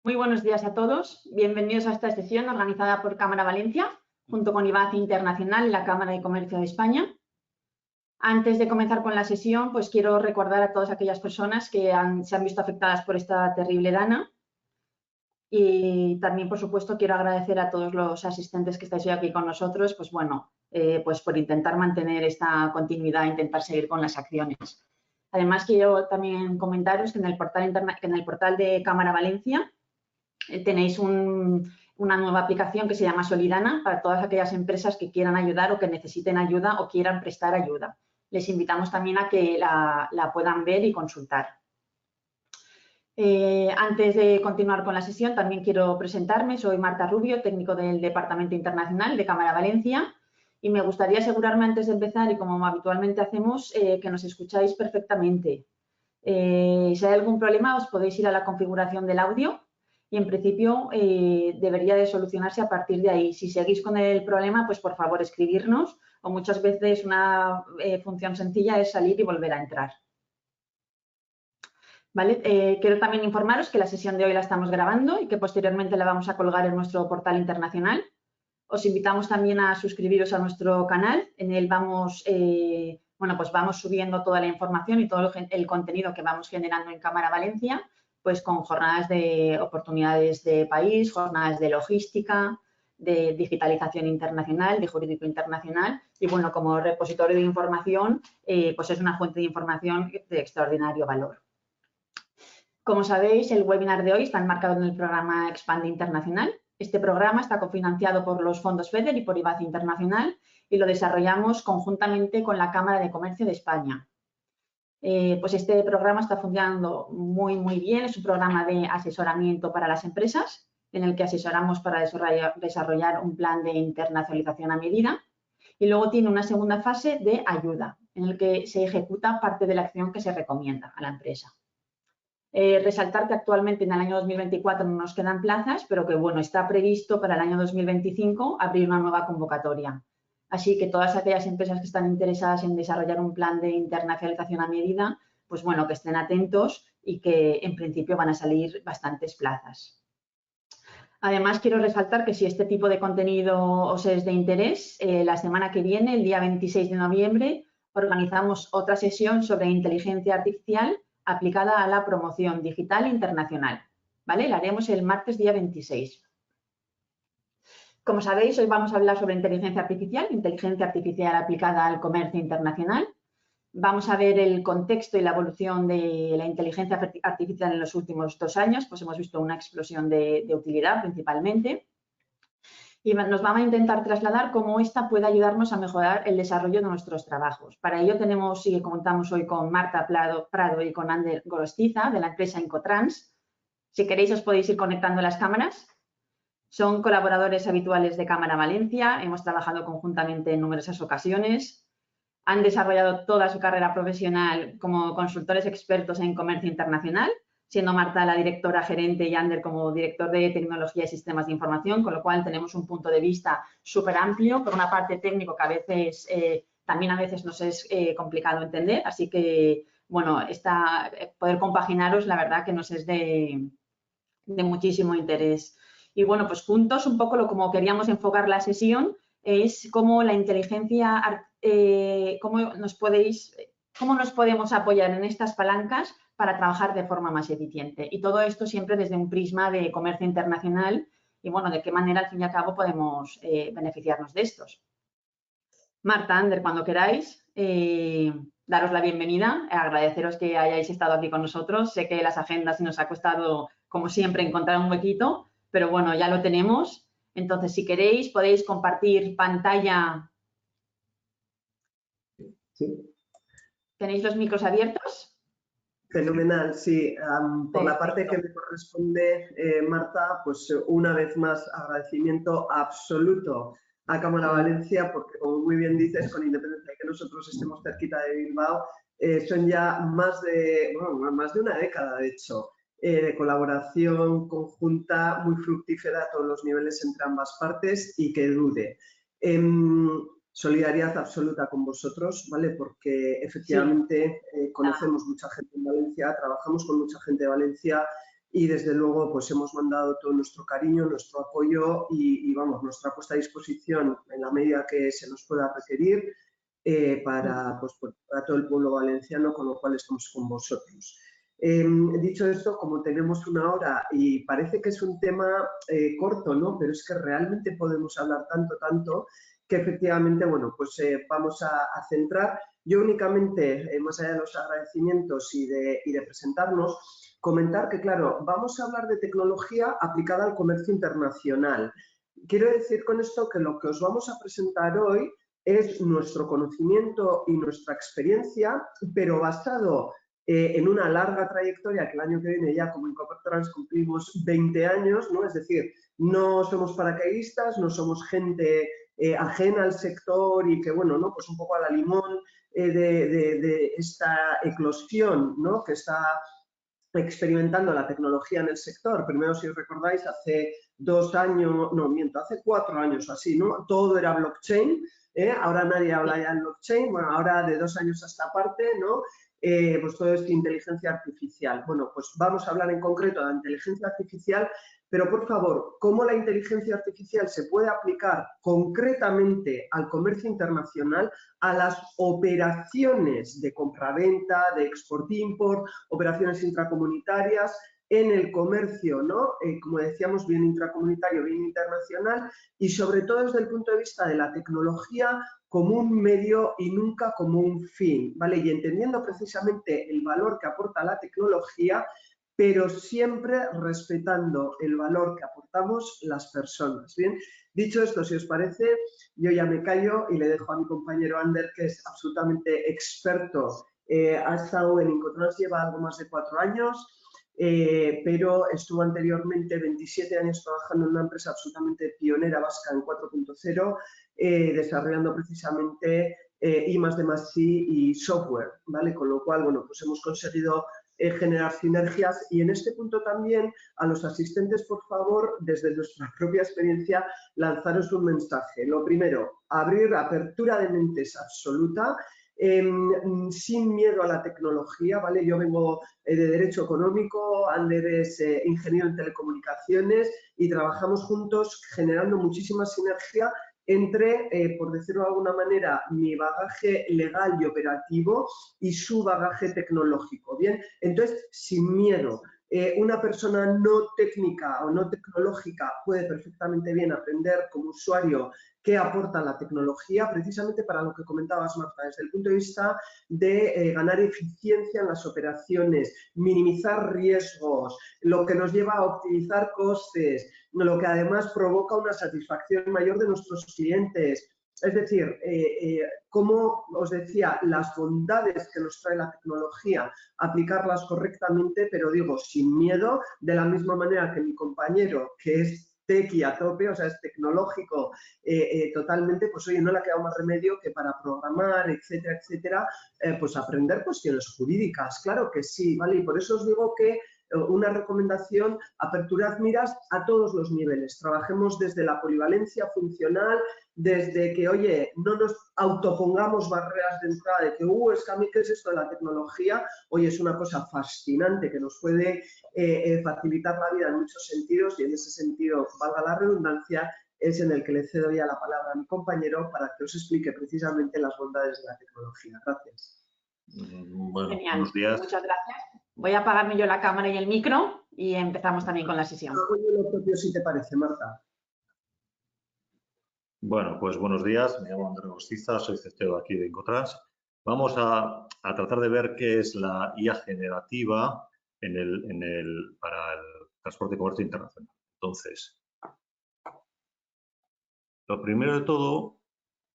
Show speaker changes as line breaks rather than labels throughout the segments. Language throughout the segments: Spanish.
Muy buenos días a todos. Bienvenidos a esta sesión organizada por Cámara Valencia, junto con IVACI Internacional y la Cámara de Comercio de España. Antes de comenzar con la sesión, pues quiero recordar a todas aquellas personas que se han visto afectadas por esta terrible dana. Y también, por supuesto, quiero agradecer a todos los asistentes que estáis hoy aquí con nosotros, pues bueno, pues por intentar mantener esta continuidad e intentar seguir con las acciones. Además, quiero también comentaros que en el portal de Cámara Valencia tenéis una nueva aplicación que se llama Solidana para todas aquellas empresas que quieran ayudar o que necesiten ayuda o quieran prestar ayuda. Les invitamos también a que la puedan ver y consultar. Antes de continuar con la sesión, también quiero presentarme. Soy Marta Rubio, técnico del Departamento Internacional de Cámara Valencia, y me gustaría asegurarme antes de empezar, y como habitualmente hacemos, que nos escucháis perfectamente. Si hay algún problema, os podéis ir a la configuración del audio y, en principio, debería de solucionarse a partir de ahí. Si seguís con el problema, pues por favor escribirnos, o muchas veces una función sencilla es salir y volver a entrar. ¿Vale? Quiero también informaros que la sesión de hoy la estamos grabando y que posteriormente la vamos a colgar en nuestro portal internacional. Os invitamos también a suscribiros a nuestro canal. En él vamos, pues vamos subiendo toda la información y todo el contenido que vamos generando en Cámara Valencia, pues con jornadas de oportunidades de país, jornadas de logística, de digitalización internacional, de jurídico internacional, y bueno, como repositorio de información, pues es una fuente de información de extraordinario valor. Como sabéis, el webinar de hoy está enmarcado en el programa Expande Internacional. Este programa está cofinanciado por los fondos FEDER y por IVACI Internacional y lo desarrollamos conjuntamente con la Cámara de Comercio de España. Pues este programa está funcionando muy bien. Es un programa de asesoramiento para las empresas en el que asesoramos para desarrollar un plan de internacionalización a medida. Y luego tiene una segunda fase de ayuda, en el que se ejecuta parte de la acción que se recomienda a la empresa. Resaltar que actualmente en el año 2024 no nos quedan plazas, pero que bueno, está previsto para el año 2025 abrir una nueva convocatoria. Así que todas aquellas empresas que están interesadas en desarrollar un plan de internacionalización a medida, pues bueno, que estén atentos y que en principio van a salir bastantes plazas. Además, quiero resaltar que si este tipo de contenido os es de interés, la semana que viene, el día 26 de noviembre, organizamos otra sesión sobre inteligencia artificial aplicada a la promoción digital internacional, ¿vale? La haremos el martes día 26. Como sabéis, hoy vamos a hablar sobre inteligencia artificial aplicada al comercio internacional. Vamos a ver el contexto y la evolución de la inteligencia artificial en los últimos 2 años, pues hemos visto una explosión de utilidad principalmente. Y nos vamos a intentar trasladar cómo esta puede ayudarnos a mejorar el desarrollo de nuestros trabajos. Para ello contamos hoy con Marta Prado y con Ander Gorostiza, de la empresa Incotrans. Si queréis, os podéis ir conectando las cámaras. Son colaboradores habituales de Cámara Valencia, hemos trabajado conjuntamente en numerosas ocasiones. Han desarrollado toda su carrera profesional como consultores expertos en comercio internacional, siendo Marta la directora gerente y Ander como director de tecnología y sistemas de información, con lo cual tenemos un punto de vista súper amplio, por una parte técnico que a veces también a veces nos es complicado entender, así que bueno, poder compaginaros la verdad que nos es de muchísimo interés. Y bueno, pues juntos un poco como queríamos enfocar la sesión es cómo la inteligencia, cómo nos podemos apoyar en estas palancas para trabajar de forma más eficiente. Y todo esto siempre desde un prisma de comercio internacional y, bueno, de qué manera, al fin y al cabo, podemos beneficiarnos de estos. Marta, Ander, cuando queráis, daros la bienvenida, agradeceros que hayáis estado aquí con nosotros. Sé que las agendas nos ha costado, como siempre, encontrar un huequito, pero bueno, ya lo tenemos. Entonces, si queréis, podéis compartir pantalla.
Sí.
¿Tenéis los micros abiertos?
Fenomenal, sí. Por la parte que me corresponde, Marta, pues una vez más agradecimiento absoluto a Cámara Valencia, porque como muy bien dices, con independencia de que nosotros estemos cerquita de Bilbao, son ya más de una década, de hecho, de colaboración conjunta muy fructífera a todos los niveles entre ambas partes y que dude. Solidaridad absoluta con vosotros, ¿vale? Porque efectivamente conocemos mucha gente en Valencia, trabajamos con mucha gente de Valencia y desde luego pues hemos mandado todo nuestro cariño, nuestro apoyo y vamos, nuestra puesta a disposición en la medida que se nos pueda requerir para todo el pueblo valenciano, con lo cual estamos con vosotros. Dicho esto, como tenemos una hora y parece que es un tema corto, ¿no? Pero es que realmente podemos hablar tanto, que efectivamente, bueno, pues vamos a centrar. Yo únicamente, más allá de los agradecimientos y de presentarnos, comentar que, claro, vamos a hablar de tecnología aplicada al comercio internacional. Quiero decir con esto que lo que os vamos a presentar hoy es nuestro conocimiento y nuestra experiencia, pero basado en una larga trayectoria que el año que viene ya como Incotrans cumplimos 20 años, ¿no? Es decir, no somos paracaidistas, no somos gente ajena al sector y que, bueno, ¿no? Pues un poco a la limón de esta eclosión, ¿no? Que está experimentando la tecnología en el sector. Primero, si os recordáis, hace 2 años, no, miento, hace 4 años o así, ¿no? Todo era blockchain, ahora nadie habla ya en blockchain, bueno, ahora de 2 años a esta parte, ¿no? Pues todo es inteligencia artificial. Bueno, pues vamos a hablar en concreto de la inteligencia artificial, pero por favor, ¿cómo la inteligencia artificial se puede aplicar concretamente al comercio internacional, a las operaciones de compraventa, de export-import, operaciones intracomunitarias en el comercio, ¿no? Como decíamos, bien intracomunitario, bien internacional, y sobre todo desde el punto de vista de la tecnología como un medio y nunca como un fin, ¿vale? Y entendiendo precisamente el valor que aporta la tecnología, pero siempre respetando el valor que aportamos las personas, ¿bien? Dicho esto, si os parece, yo ya me callo y le dejo a mi compañero Ander, que es absolutamente experto. Ha estado en Incotrans, lleva algo más de 4 años, pero estuvo anteriormente 27 años trabajando en una empresa absolutamente pionera vasca en 4.0, desarrollando precisamente I+D+I y software, ¿vale? Con lo cual, bueno, pues hemos conseguido generar sinergias y en este punto también a los asistentes, por favor, desde nuestra propia experiencia, lanzaros un mensaje. Lo primero, abrir apertura de mentes absoluta, sin miedo a la tecnología, ¿vale? Yo vengo de Derecho Económico, Ander es ingeniero en telecomunicaciones y trabajamos juntos generando muchísima sinergia entre, por decirlo de alguna manera, mi bagaje legal y operativo y su bagaje tecnológico, ¿bien? Entonces, sin miedo. Una persona no técnica o no tecnológica puede perfectamente bien aprender como usuario qué aporta la tecnología, precisamente para lo que comentabas, Marta, desde el punto de vista de ganar eficiencia en las operaciones, minimizar riesgos, lo que nos lleva a optimizar costes, lo que además provoca una satisfacción mayor de nuestros clientes. Es decir, como os decía, las bondades que nos trae la tecnología, aplicarlas correctamente, pero digo, sin miedo, de la misma manera que mi compañero, que es tequi a tope, o sea, es tecnológico totalmente, pues oye, no le ha quedado más remedio que para programar, etcétera, etcétera, pues aprender cuestiones jurídicas, claro que sí, ¿vale? Y por eso os digo que una recomendación, aperturad miras a todos los niveles. Trabajemos desde la polivalencia funcional, desde que, oye, no nos autopongamos barreras de entrada de que, es que a mí, ¿qué es esto de la tecnología? Oye, es una cosa fascinante que nos puede facilitar la vida en muchos sentidos y en ese sentido, valga la redundancia, es en el que le cedo ya la palabra a mi compañero para que os explique precisamente las bondades de la tecnología. Gracias.
Bueno,
genial.
Buenos días.
Muchas gracias. Voy a apagarme yo la cámara y el micro y empezamos también con la sesión.
Hago yo lo propio si te parece, Marta.
Bueno, pues buenos días. Me llamo Andrés Gostiza, soy CTO aquí de Incotrans. Vamos a tratar de ver qué es la IA generativa para el transporte y comercio internacional. Entonces, lo primero de todo,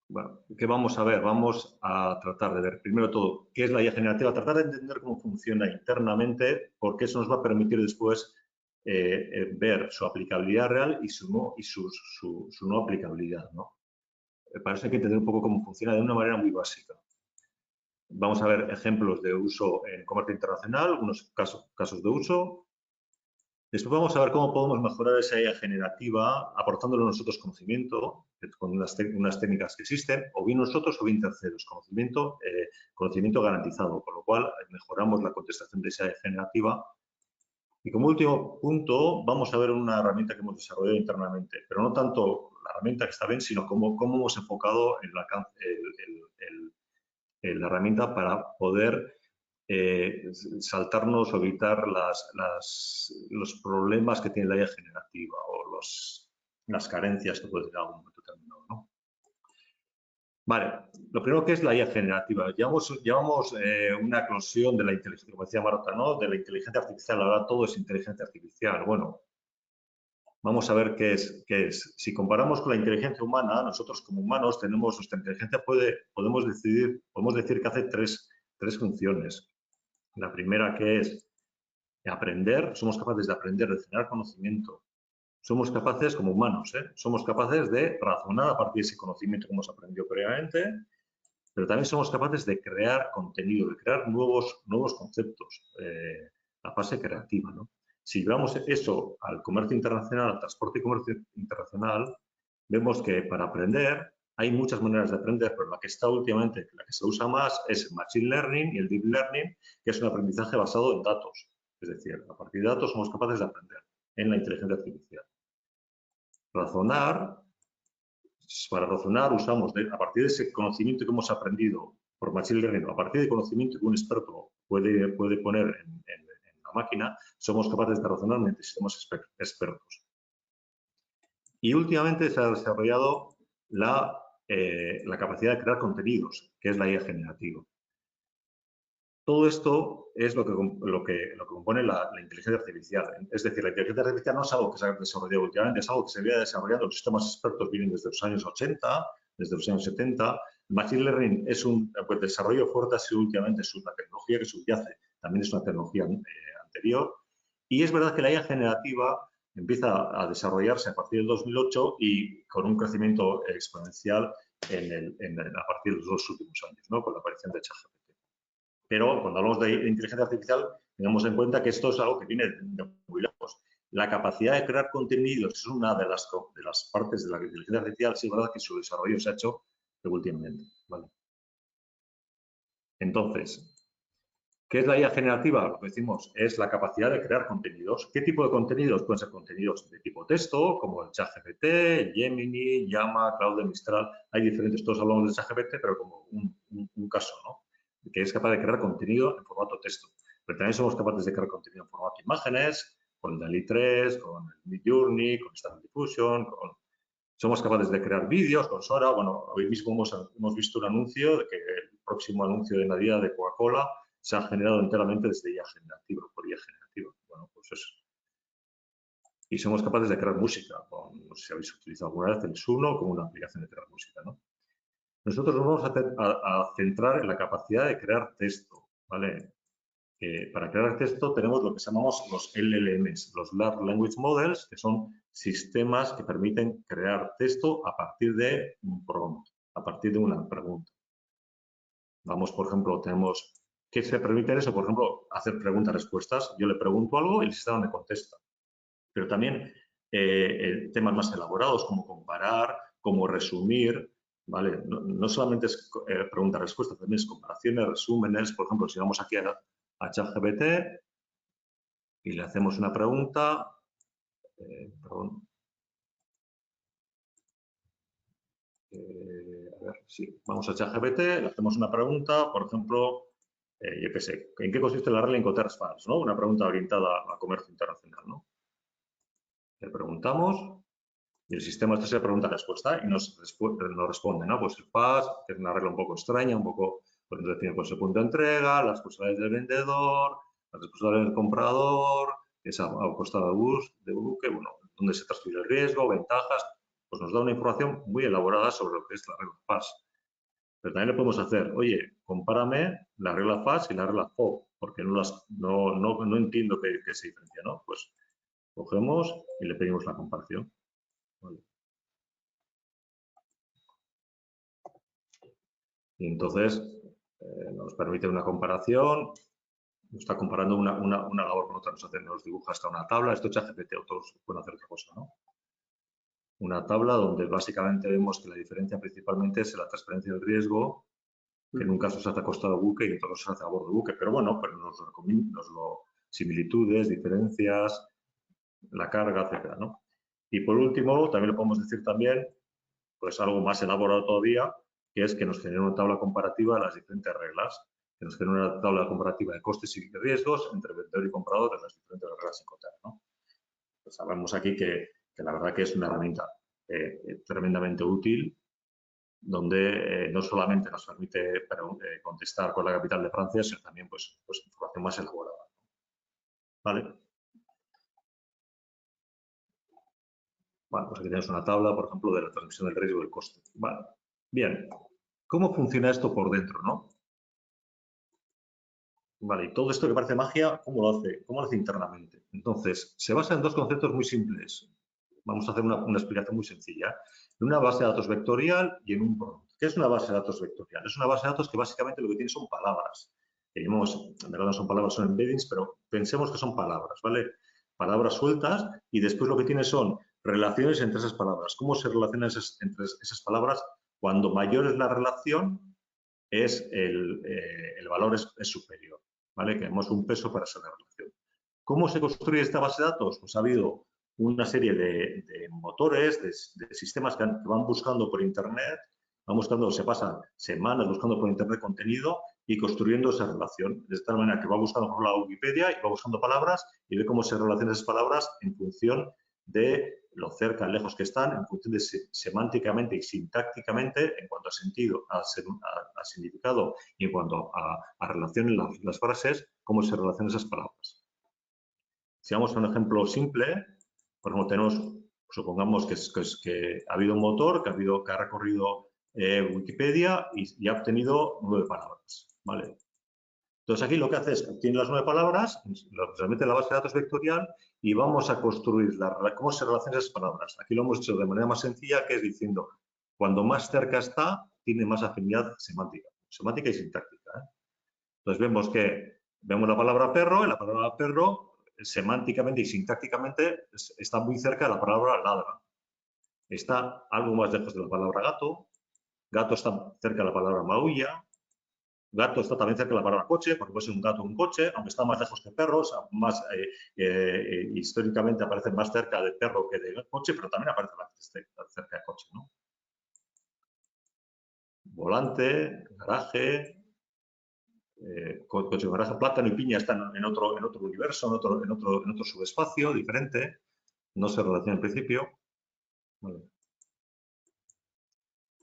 bueno, ¿qué vamos a ver? Vamos a tratar de ver, primero de todo, qué es la IA generativa, tratar de entender cómo funciona internamente, porque eso nos va a permitir después ver su aplicabilidad real y su no aplicabilidad, ¿no? Para eso hay que entender un poco cómo funciona de una manera muy básica. Vamos a ver ejemplos de uso en comercio internacional, algunos casos de uso. Después vamos a ver cómo podemos mejorar esa IA generativa aportándole nosotros conocimiento con unas técnicas que existen, o bien nosotros o bien terceros, conocimiento garantizado, con lo cual mejoramos la contestación de esa IA generativa. Y como último punto, vamos a ver una herramienta que hemos desarrollado internamente, pero no tanto la herramienta que está bien, sino cómo hemos enfocado la herramienta para poder saltarnos o evitar los problemas que tiene la IA generativa o las carencias que puede tener en algún momento determinado, ¿no? Vale, lo primero que es la IA generativa. Llevamos una eclosión de la inteligencia, como decía Marta, ¿no? De la inteligencia artificial. Ahora todo es inteligencia artificial. Bueno, vamos a ver qué es. Si comparamos con la inteligencia humana, nosotros como humanos tenemos nuestra inteligencia, podemos decir que hace tres funciones. La primera, que es aprender, somos capaces de aprender, de generar conocimiento. Somos capaces, como humanos, somos capaces de razonar a partir de ese conocimiento que hemos aprendido previamente, pero también somos capaces de crear contenido, de crear nuevos conceptos, la fase creativa, ¿no? Si llevamos eso al comercio internacional, al transporte y comercio internacional, vemos que para aprender hay muchas maneras de aprender, pero la que está últimamente, la que se usa más es el Machine Learning y el Deep Learning, que es un aprendizaje basado en datos. Es decir, a partir de datos somos capaces de aprender en la inteligencia artificial. Para razonar usamos, a partir de ese conocimiento que hemos aprendido por Machine Learning, a partir del conocimiento que un experto puede poner en la máquina, somos capaces de razonar mediante sistemas expertos. Y últimamente se ha desarrollado la capacidad de crear contenidos, que es la IA generativa. Todo esto es lo que compone la inteligencia artificial. Es decir, la inteligencia artificial no es algo que se ha desarrollado últimamente, es algo que se había desarrollado. Los sistemas expertos vienen desde los años 80, desde los años 70. El Machine Learning es un desarrollo fuerte, ha sido últimamente, es una tecnología que subyace, también es una tecnología anterior. Y es verdad que la IA generativa empieza a desarrollarse a partir del 2008 y con un crecimiento exponencial a partir de los 2 últimos años, ¿no? Con la aparición de ChatGPT. Pero cuando hablamos de inteligencia artificial, tengamos en cuenta que esto es algo que viene de muy lejos. La capacidad de crear contenidos es una de las partes de la inteligencia artificial, sí es verdad que su desarrollo se ha hecho últimamente, ¿vale? Entonces, ¿qué es la IA generativa? Lo que decimos es la capacidad de crear contenidos. ¿Qué tipo de contenidos? Pueden ser contenidos de tipo texto, como el ChatGPT, Gemini, Llama, Claude, Mistral. Hay diferentes, todos hablamos de ChatGPT, pero como un caso, ¿no? Que es capaz de crear contenido en formato texto. Pero también somos capaces de crear contenido en formato imágenes, con el DALL-E 3, con el Midjourney, con Stable Diffusion, somos capaces de crear vídeos con Sora. Bueno, hoy mismo hemos visto un anuncio de que el próximo anuncio de Navidad de Coca-Cola se ha generado enteramente desde IA generativa, por IA generativa. Bueno, pues eso. Y somos capaces de crear música, no sé si habéis utilizado alguna vez el Suno como una aplicación de crear música, ¿no? Nosotros nos vamos a centrar en la capacidad de crear texto, ¿vale? Para crear texto tenemos lo que llamamos los LLMs, los Large Language Models, que son sistemas que permiten crear texto a partir de un prompt, a partir de una pregunta. Vamos, por ejemplo, ¿qué se permite eso? Por ejemplo, hacer preguntas-respuestas. Yo le pregunto algo y el sistema me contesta. Pero también temas más elaborados como comparar, como resumir, ¿vale? No solamente es pregunta-respuesta, también es comparaciones, resúmenes. Por ejemplo, si vamos aquí a ChatGPT y le hacemos una pregunta, a ver, sí, vamos a ChatGPT, le hacemos una pregunta, por ejemplo, yo qué sé, ¿en qué consiste la regla Incoterms FAS? ¿No? Una pregunta orientada a comercio internacional, ¿no? Le preguntamos y el sistema se pregunta-respuesta y nos responde, ¿no? Pues el FAS, que es una regla un poco extraña, un poco, pues nos define pues, el punto de entrega, las responsabilidades del vendedor, las responsabilidades del comprador, esa costa de buque, bueno, dónde se transfiere el riesgo, ventajas, pues nos da una información muy elaborada sobre lo que es la regla FAS. Pero también le podemos hacer, oye, compárame la regla FAS y la regla FOB, porque no entiendo qué se diferencia, ¿no? Pues cogemos y le pedimos la comparación. Vale. Y entonces nos permite una comparación, nos está comparando una labor con otra, nos dibuja hasta una tabla, esto ChatGPT o todos pueden hacer otra cosa, ¿no? Una tabla donde básicamente vemos que la diferencia principalmente es la transferencia del riesgo, que en un caso se hace a costa del buque y en otro caso se hace a bordo del buque, pero bueno, pero nos similitudes, diferencias, la carga, etcétera, ¿no? Y por último, también lo podemos decir también, pues algo más elaborado todavía, que es que nos genera una tabla comparativa de las diferentes reglas, que nos genera una tabla comparativa de costes y riesgos entre vendedor y comprador de las diferentes reglas en Incoterm, ¿no? Pues sabemos aquí que la verdad que es una herramienta tremendamente útil, donde no solamente nos permite contestar con la capital de Francia, sino también pues información más elaborada. ¿Vale? Bueno, pues aquí tenemos una tabla, por ejemplo, de la transmisión del riesgo y del coste. Vale. Bien. ¿Cómo funciona esto por dentro, no? Vale, y todo esto que parece magia, ¿cómo lo hace? ¿Cómo lo hace internamente? Entonces, se basa en dos conceptos muy simples. Vamos a hacer una explicación muy sencilla. En una base de datos vectorial y en un prompt. ¿Qué es una base de datos vectorial? Es una base de datos que básicamente lo que tiene son palabras. En verdad no son palabras, son embeddings, pero pensemos que son palabras, ¿vale? Palabras sueltas y después lo que tiene son relaciones entre esas palabras. ¿Cómo se relacionan entre esas palabras? Cuando mayor es la relación, el valor es superior, ¿vale? Que demos un peso para esa relación. ¿Cómo se construye esta base de datos? Pues ha habido una serie de motores, de sistemas que van buscando por Internet, se pasan semanas buscando por Internet contenido y construyendo esa relación. De tal manera que va buscando por la Wikipedia y va buscando palabras y ve cómo se relacionan esas palabras en función de lo cerca, lejos que están, en función de semánticamente y sintácticamente, en cuanto a sentido, a significado y en cuanto a relación en las frases, cómo se relacionan esas palabras. Si vamos a un ejemplo simple, por ejemplo, supongamos que ha habido un motor que ha recorrido Wikipedia y ha obtenido 9 palabras, ¿vale? Entonces aquí lo que hace es obtiene las 9 palabras, las mete en la base de datos vectorial y vamos a construir cómo se relacionan esas palabras. Aquí lo hemos hecho de manera más sencilla, que es diciendo, cuando más cerca está, tiene más afinidad semántica y sintáctica, ¿eh? Entonces vemos la palabra perro y la palabra perro semánticamente y sintácticamente está muy cerca de la palabra ladra. Está algo más lejos de la palabra gato. Gato está cerca de la palabra maulla. Gato está también cerca de la palabra coche, porque puede ser un gato o un coche, aunque está más lejos que perro, o sea, históricamente aparece más cerca de perro que de coche, pero también aparece más cerca de coche, ¿no? Volante, garaje, coche, garaje, plátano y piña están en otro universo, en otro subespacio diferente, no se relaciona en principio.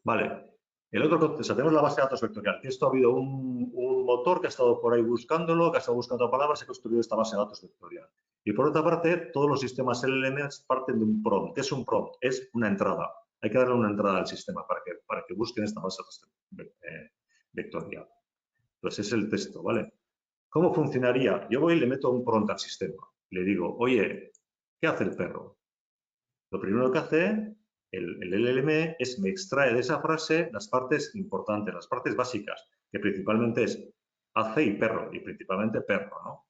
Vale. El otro, o sea, tenemos la base de datos vectorial, que esto ha habido un motor que ha estado por ahí buscándolo, que ha estado buscando palabras y ha construido esta base de datos vectorial. Y por otra parte, todos los sistemas LLMs parten de un prompt. ¿Qué es un prompt? Es una entrada. Hay que darle una entrada al sistema para que busquen esta base de datos vectorial. Entonces, es el texto, ¿vale? ¿Cómo funcionaría? Yo voy y le meto un prompt al sistema. Le digo, oye, ¿qué hace el perro? Lo primero que hace el LLM me extrae de esa frase las partes importantes, las partes básicas, que principalmente es hace y perro, y principalmente perro, ¿no?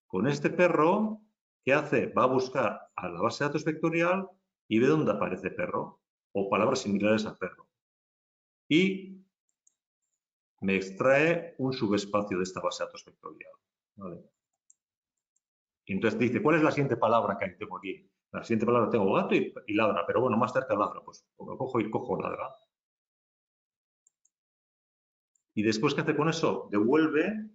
Con este perro, ¿qué hace? Va a buscar a la base de datos vectorial y ve dónde aparece perro o palabras similares a perro. Y me extrae un subespacio de esta base de datos vectorial, ¿vale? Y entonces dice, ¿cuál es la siguiente palabra que tengo aquí? La siguiente palabra tengo gato y ladra, pero bueno, más cerca ladra, pues cojo ladra. Y después, ¿qué hace con eso? Devuelve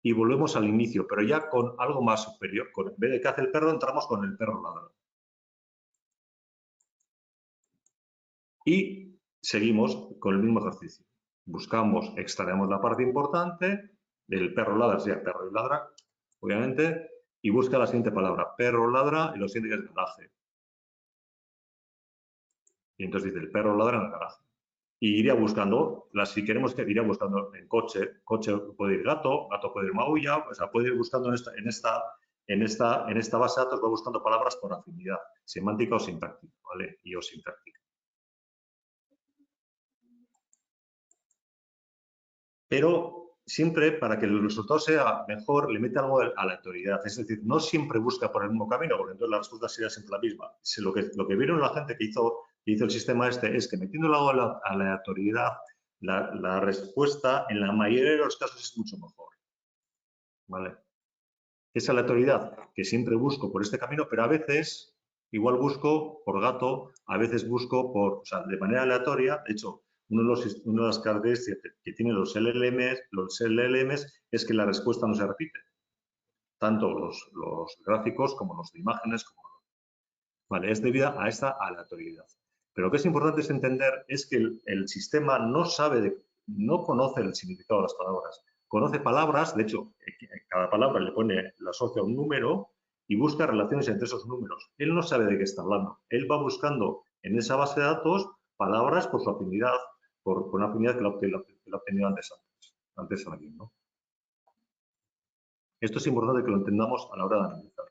y volvemos al inicio, pero ya con algo más superior. En vez de que hace el perro, entramos con el perro ladra. Y seguimos con el mismo ejercicio. Buscamos, extraemos la parte importante del perro ladra, sea perro y ladra, obviamente, y busca la siguiente palabra, perro ladra, y lo siguiente que es garaje. Y entonces dice, el perro ladra en el garaje. Y iría buscando, si queremos que iría buscando en coche puede ir gato puede ir maulla, o sea, puede ir buscando en esta base de datos, va buscando palabras por afinidad, semántica o sintáctica, ¿vale? Y o sintáctica. Pero siempre, para que el resultado sea mejor, le mete algo a la aleatoriedad. Es decir, no siempre busca por el mismo camino, porque entonces la respuesta sería siempre la misma. Lo que vieron la gente que hizo el sistema este es que metiendo algo a la aleatoriedad, la respuesta en la mayoría de los casos es mucho mejor, ¿vale? Esa aleatoriedad que siempre busco por este camino, pero a veces igual busco por gato, a veces busco por, o sea, de manera aleatoria. De hecho, una de las características que tienen los LLMs es que la respuesta no se repite. Tanto los gráficos como los de imágenes, ¿vale? Es debido a esta aleatoriedad. Pero lo que es importante es entender es que el sistema no conoce el significado de las palabras. Conoce palabras, de hecho, cada palabra le asocia un número y busca relaciones entre esos números. Él no sabe de qué está hablando. Él va buscando en esa base de datos palabras por su afinidad, por una afinidad que la ha obtenido antes alguien, ¿no? Esto es importante que lo entendamos a la hora de analizar.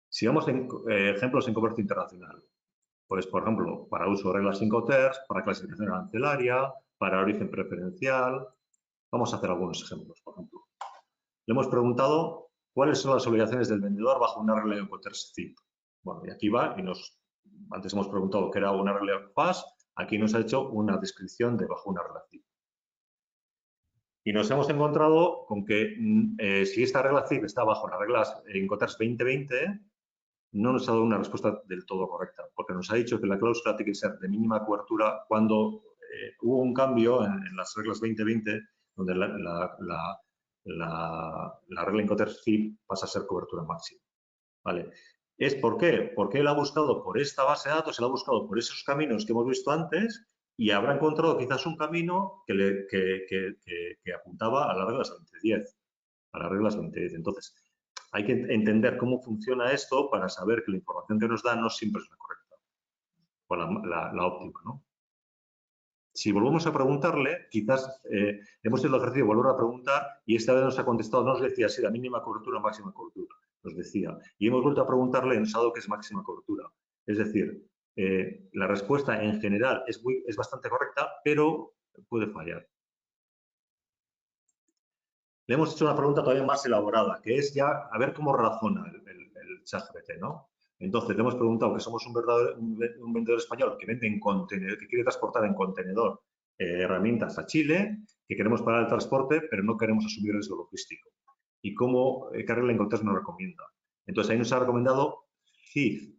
Si vamos en ejemplos en comercio internacional, pues, por ejemplo, para uso de reglas Incoterms, para clasificación arancelaria, para origen preferencial. Vamos a hacer algunos ejemplos, por ejemplo. Le hemos preguntado cuáles son las obligaciones del vendedor bajo una regla de Incoterms CIP. Bueno, y aquí va, antes hemos preguntado qué era una regla FAS, aquí nos ha hecho una descripción de bajo una regla CIP. Y nos hemos encontrado con que si esta regla CIP está bajo las reglas Incoterms 2020, no nos ha dado una respuesta del todo correcta, porque nos ha dicho que la cláusula tiene que ser de mínima cobertura cuando hubo un cambio en las reglas 2020, donde la regla Incoterms CIP pasa a ser cobertura máxima. ¿Vale? ¿Es por qué? Porque él ha buscado por esta base de datos, él ha buscado por esos caminos que hemos visto antes y habrá encontrado quizás un camino que apuntaba a las reglas 2010. A las reglas 2010. Entonces, hay que entender cómo funciona esto para saber que la información que nos da no siempre es la correcta o la óptima, ¿no? Si volvemos a preguntarle, quizás hemos hecho el ejercicio de volver a preguntar y esta vez nos ha contestado, no nos decía si era mínima cobertura o máxima cobertura, nos decía. Y hemos vuelto a preguntarle y nos ha dado que es máxima cobertura. Es decir, la respuesta en general es bastante correcta, pero puede fallar. Le hemos hecho una pregunta todavía más elaborada, que es ya a ver cómo razona el ChatGPT, ¿no? Entonces, le hemos preguntado que somos un vendedor español que vende en contenedor, que quiere transportar en contenedor herramientas a Chile, que queremos parar el transporte, pero no queremos asumir riesgo logístico. ¿Y qué regla Incoterms nos recomienda? Entonces, ahí nos ha recomendado CIF.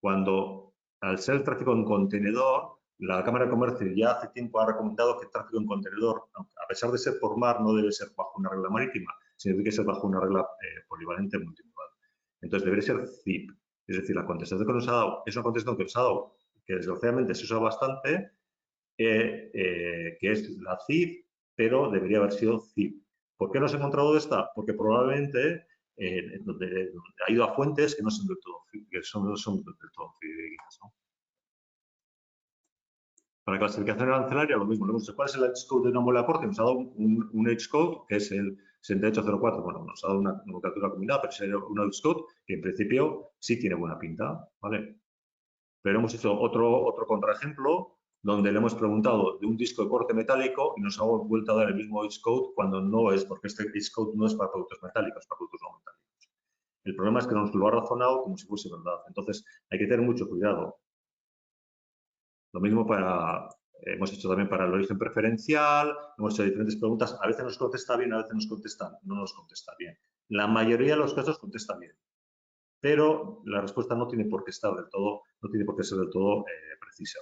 Cuando, al ser el tráfico en contenedor, la Cámara de Comercio ya hace tiempo ha recomendado que el tráfico en contenedor, a pesar de ser por mar, no debe ser bajo una regla marítima, sino que ser bajo una regla polivalente multimodal. Entonces, debería ser CIP. Es decir, la contestación que nos ha dado es una contestación que nos ha dado, que desgraciadamente se usa bastante, que es la CIP, pero debería haber sido CIP. ¿Por qué no se ha encontrado esta? Porque probablemente donde ha ido a fuentes que no son del todo fidedignas, ¿no? Para clasificación arancelaria, lo mismo. Le hemos dicho cuál es el H-code de una muela de corte. Nos ha dado un H-code, que es el 6804. Bueno, nos ha dado una nomenclatura combinada, pero es un H-code que en principio sí tiene buena pinta, ¿vale? Pero hemos hecho otro contraejemplo donde le hemos preguntado de un disco de corte metálico y nos ha vuelto a dar el mismo H-code cuando no es, porque este H-code no es para productos metálicos, es para productos no metálicos. El problema es que nos lo ha razonado como si fuese verdad. Entonces, hay que tener mucho cuidado. Lo mismo hemos hecho también para el origen preferencial, hemos hecho diferentes preguntas. A veces nos contesta bien, a veces no nos contesta bien. La mayoría de los casos contesta bien, pero la respuesta no tiene por qué estar del todo, no tiene por qué ser del todo precisa,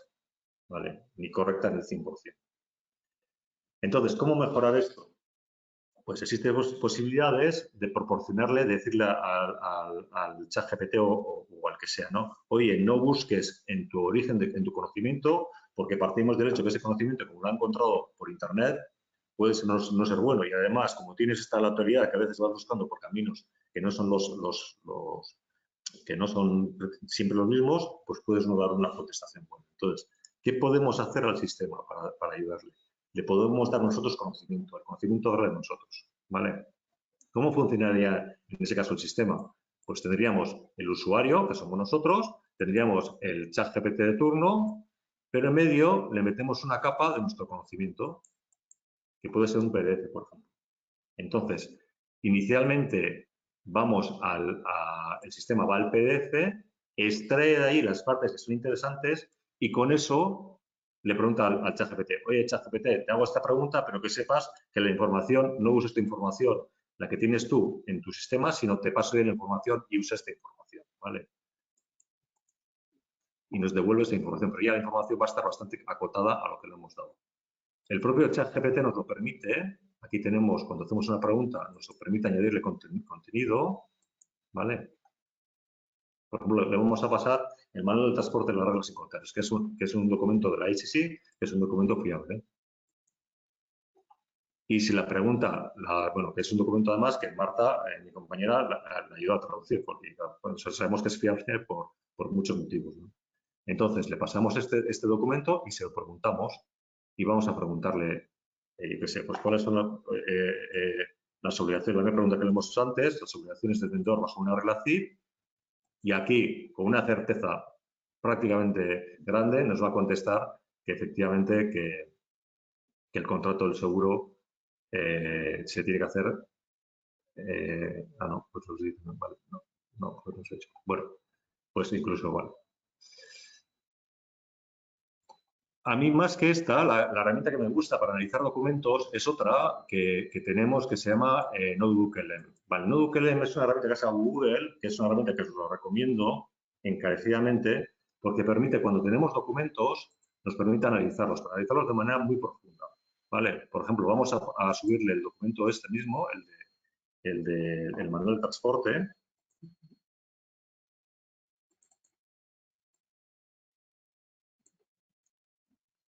¿vale? Ni correcta en el 100%. Entonces, ¿cómo mejorar esto? Pues existen posibilidades de proporcionarle, de decirle al ChatGPT o al que sea, ¿no? Oye, no busques en tu origen, en tu conocimiento, porque partimos del hecho que ese conocimiento, como lo ha encontrado por Internet, puede no ser bueno. Y además, como tienes esta aleatoriedad que a veces vas buscando por caminos que no son que no son siempre los mismos, pues puedes no dar una contestación buena. Entonces, ¿qué podemos hacer al sistema para ayudarle? Le podemos dar nosotros conocimiento, el conocimiento de nosotros, ¿vale? ¿Cómo funcionaría en ese caso el sistema? Pues tendríamos el usuario, que somos nosotros, tendríamos el ChatGPT de turno, pero en medio le metemos una capa de nuestro conocimiento, que puede ser un PDF, por ejemplo. Entonces, inicialmente el sistema va al PDF, extrae de ahí las partes que son interesantes y con eso le pregunta al ChatGPT, oye, ChatGPT, te hago esta pregunta, pero que sepas que la información, no uso esta información la que tienes tú en tu sistema, sino te paso la información y usa esta información, ¿vale? Y nos devuelve esta información, pero ya la información va a estar bastante acotada a lo que le hemos dado. El propio ChatGPT nos lo permite. Aquí tenemos, cuando hacemos una pregunta, nos lo permite añadirle contenido, ¿vale? Por ejemplo, le vamos a pasar el manual de transporte de las reglas y comentarios, que es un documento de la ICC, que es un documento fiable. Y si la pregunta, bueno, que es un documento además que Marta, mi compañera, la ayuda a traducir, porque bueno, sabemos que es fiable por muchos motivos, ¿no? Entonces, le pasamos este documento y se lo preguntamos y vamos a preguntarle, qué sé, pues cuáles son las obligaciones, la misma pregunta que le hemos hecho antes, las obligaciones del vendedor bajo una regla CIF, y aquí, con una certeza prácticamente grande, nos va a contestar que efectivamente que el contrato del seguro se tiene que hacer. No, pues os dice, no, vale, no, pues no se ha hecho. Bueno, pues incluso vale. A mí, más que esta, la herramienta que me gusta para analizar documentos es otra que tenemos que se llama NotebookLM. Vale, NotebookLM es una herramienta que hace Google, que es una herramienta que os lo recomiendo encarecidamente, porque permite, cuando tenemos documentos, nos permite analizarlos de manera muy profunda. ¿Vale? Por ejemplo, vamos a subirle el documento este mismo, el manual de transporte.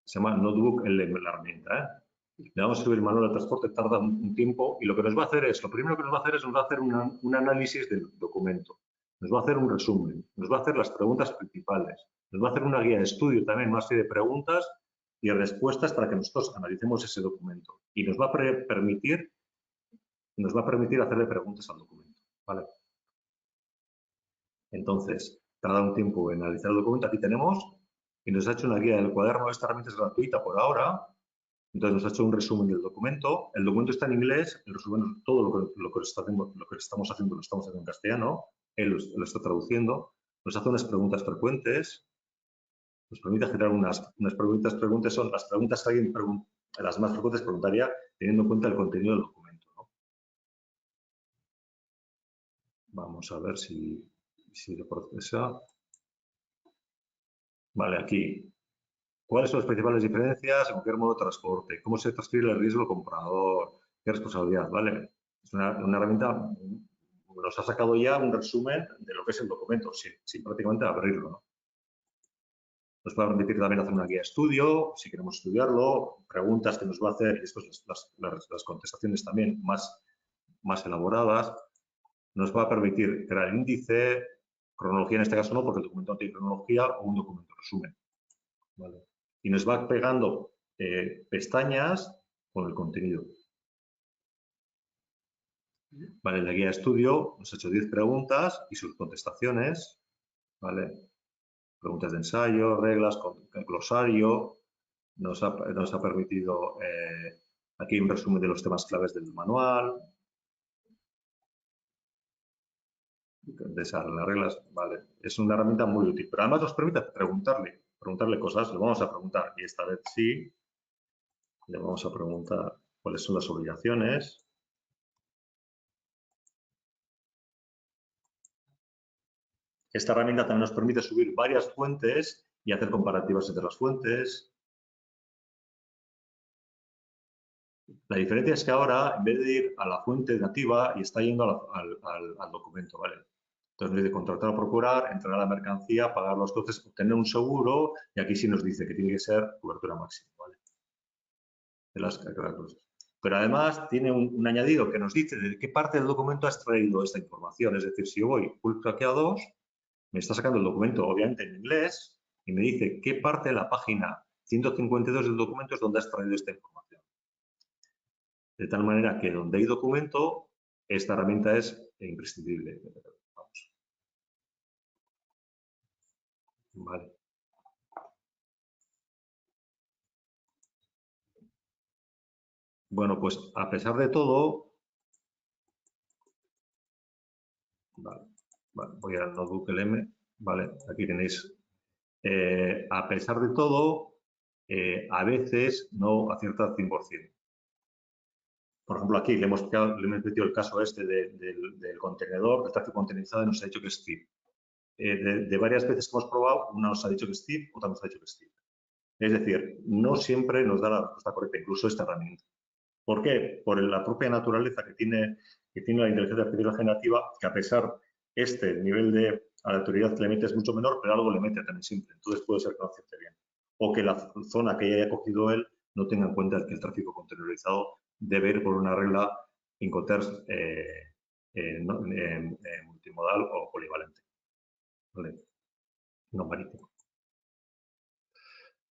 Se llama NotebookLM la herramienta, Le vamos a subir el manual de transporte, tarda un tiempo y lo que nos va a hacer es, lo primero que nos va a hacer es nos va a hacer un análisis del documento, nos va a hacer un resumen, nos va a hacer las preguntas principales, nos va a hacer una guía de estudio también, una serie de preguntas y respuestas para que nosotros analicemos ese documento y nos va a permitir hacerle preguntas al documento, ¿vale? Entonces, tarda un tiempo en analizar el documento, aquí tenemos, y nos ha hecho una guía del cuaderno. Esta herramienta es gratuita por ahora. Entonces nos ha hecho un resumen del documento. El documento está en inglés, el resumen, todo lo que estamos haciendo lo estamos haciendo en castellano. Él lo está traduciendo. Nos hace unas preguntas frecuentes. Nos permite generar unas preguntas frecuentes. Son las preguntas que alguien las más frecuentes preguntaría teniendo en cuenta el contenido del documento, ¿no? Vamos a ver si lo procesa. Vale, aquí. ¿Cuáles son las principales diferencias en cualquier modo de transporte? ¿Cómo se transfiere el riesgo al comprador? ¿Qué responsabilidad? ¿Vale? Es una herramienta, nos ha sacado ya un resumen de lo que es el documento, sin prácticamente abrirlo, ¿no? Nos va a permitir también hacer una guía de estudio, si queremos estudiarlo, preguntas que nos va a hacer, y después las contestaciones también más elaboradas. Nos va a permitir crear índice, cronología en este caso no, porque el documento no tiene cronología, o un documento resumen, ¿vale? Y nos va pegando pestañas con el contenido. Vale, la guía de estudio nos ha hecho 10 preguntas y sus contestaciones, ¿vale? Preguntas de ensayo, reglas, glosario. Nos ha permitido aquí un resumen de los temas claves del manual. De las reglas, vale. Es una herramienta muy útil, pero además nos permite preguntarle cosas. Le vamos a preguntar, y esta vez sí, le vamos a preguntar cuáles son las obligaciones. Esta herramienta también nos permite subir varias fuentes y hacer comparativas entre las fuentes. La diferencia es que ahora, en vez de ir a la fuente nativa, y está yendo al documento, ¿vale? Entonces, en vez de contratar o procurar, entrar a la mercancía, pagar los costes, obtener un seguro, y aquí sí nos dice que tiene que ser cobertura máxima, ¿vale? Pero además tiene un añadido que nos dice de qué parte del documento ha extraído esta información. Es decir, si yo voy full traqueados, me está sacando el documento, obviamente en inglés, y me dice qué parte de la página 152 del documento es donde ha extraído esta información. De tal manera que donde hay documento, esta herramienta es imprescindible. Vamos. Vale. Bueno, pues a pesar de todo, vale, voy al NotebookLM, vale, aquí tenéis. A pesar de todo, a veces no acierta al 100%. por ejemplo, aquí le hemos metido el caso este del contenedor, del tráfico containerizado, y nos ha dicho que es TIP. De varias veces que hemos probado, una nos ha dicho que es TIP, otra nos ha dicho que es TIP. Es decir, no siempre nos da la respuesta correcta, incluso esta herramienta. ¿Por qué? Por la propia naturaleza que tiene la inteligencia artificial generativa, que a pesar este nivel de aleatoriedad que le mete es mucho menor, pero algo le mete también siempre. Entonces puede ser que no acierte bien. O que la zona que haya cogido él no tenga en cuenta que el tráfico containerizado debe ir por una regla Incoterms multimodal o polivalente. ¿Vale? No marítimo.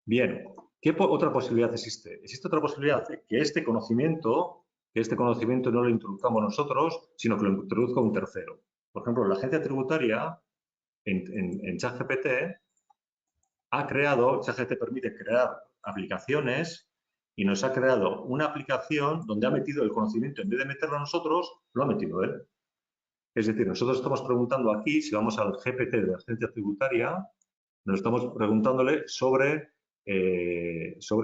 Bien, ¿qué otra posibilidad existe? Existe otra posibilidad de que este conocimiento no lo introduzcamos nosotros, sino que lo introduzca un tercero. Por ejemplo, la agencia tributaria en ChatGPT ChatGPT permite crear aplicaciones y nos ha creado una aplicación donde ha metido el conocimiento, en vez de meterlo nosotros, lo ha metido él. Es decir, nosotros estamos preguntando aquí, si vamos al GPT de la agencia tributaria, nos estamos preguntándole sobre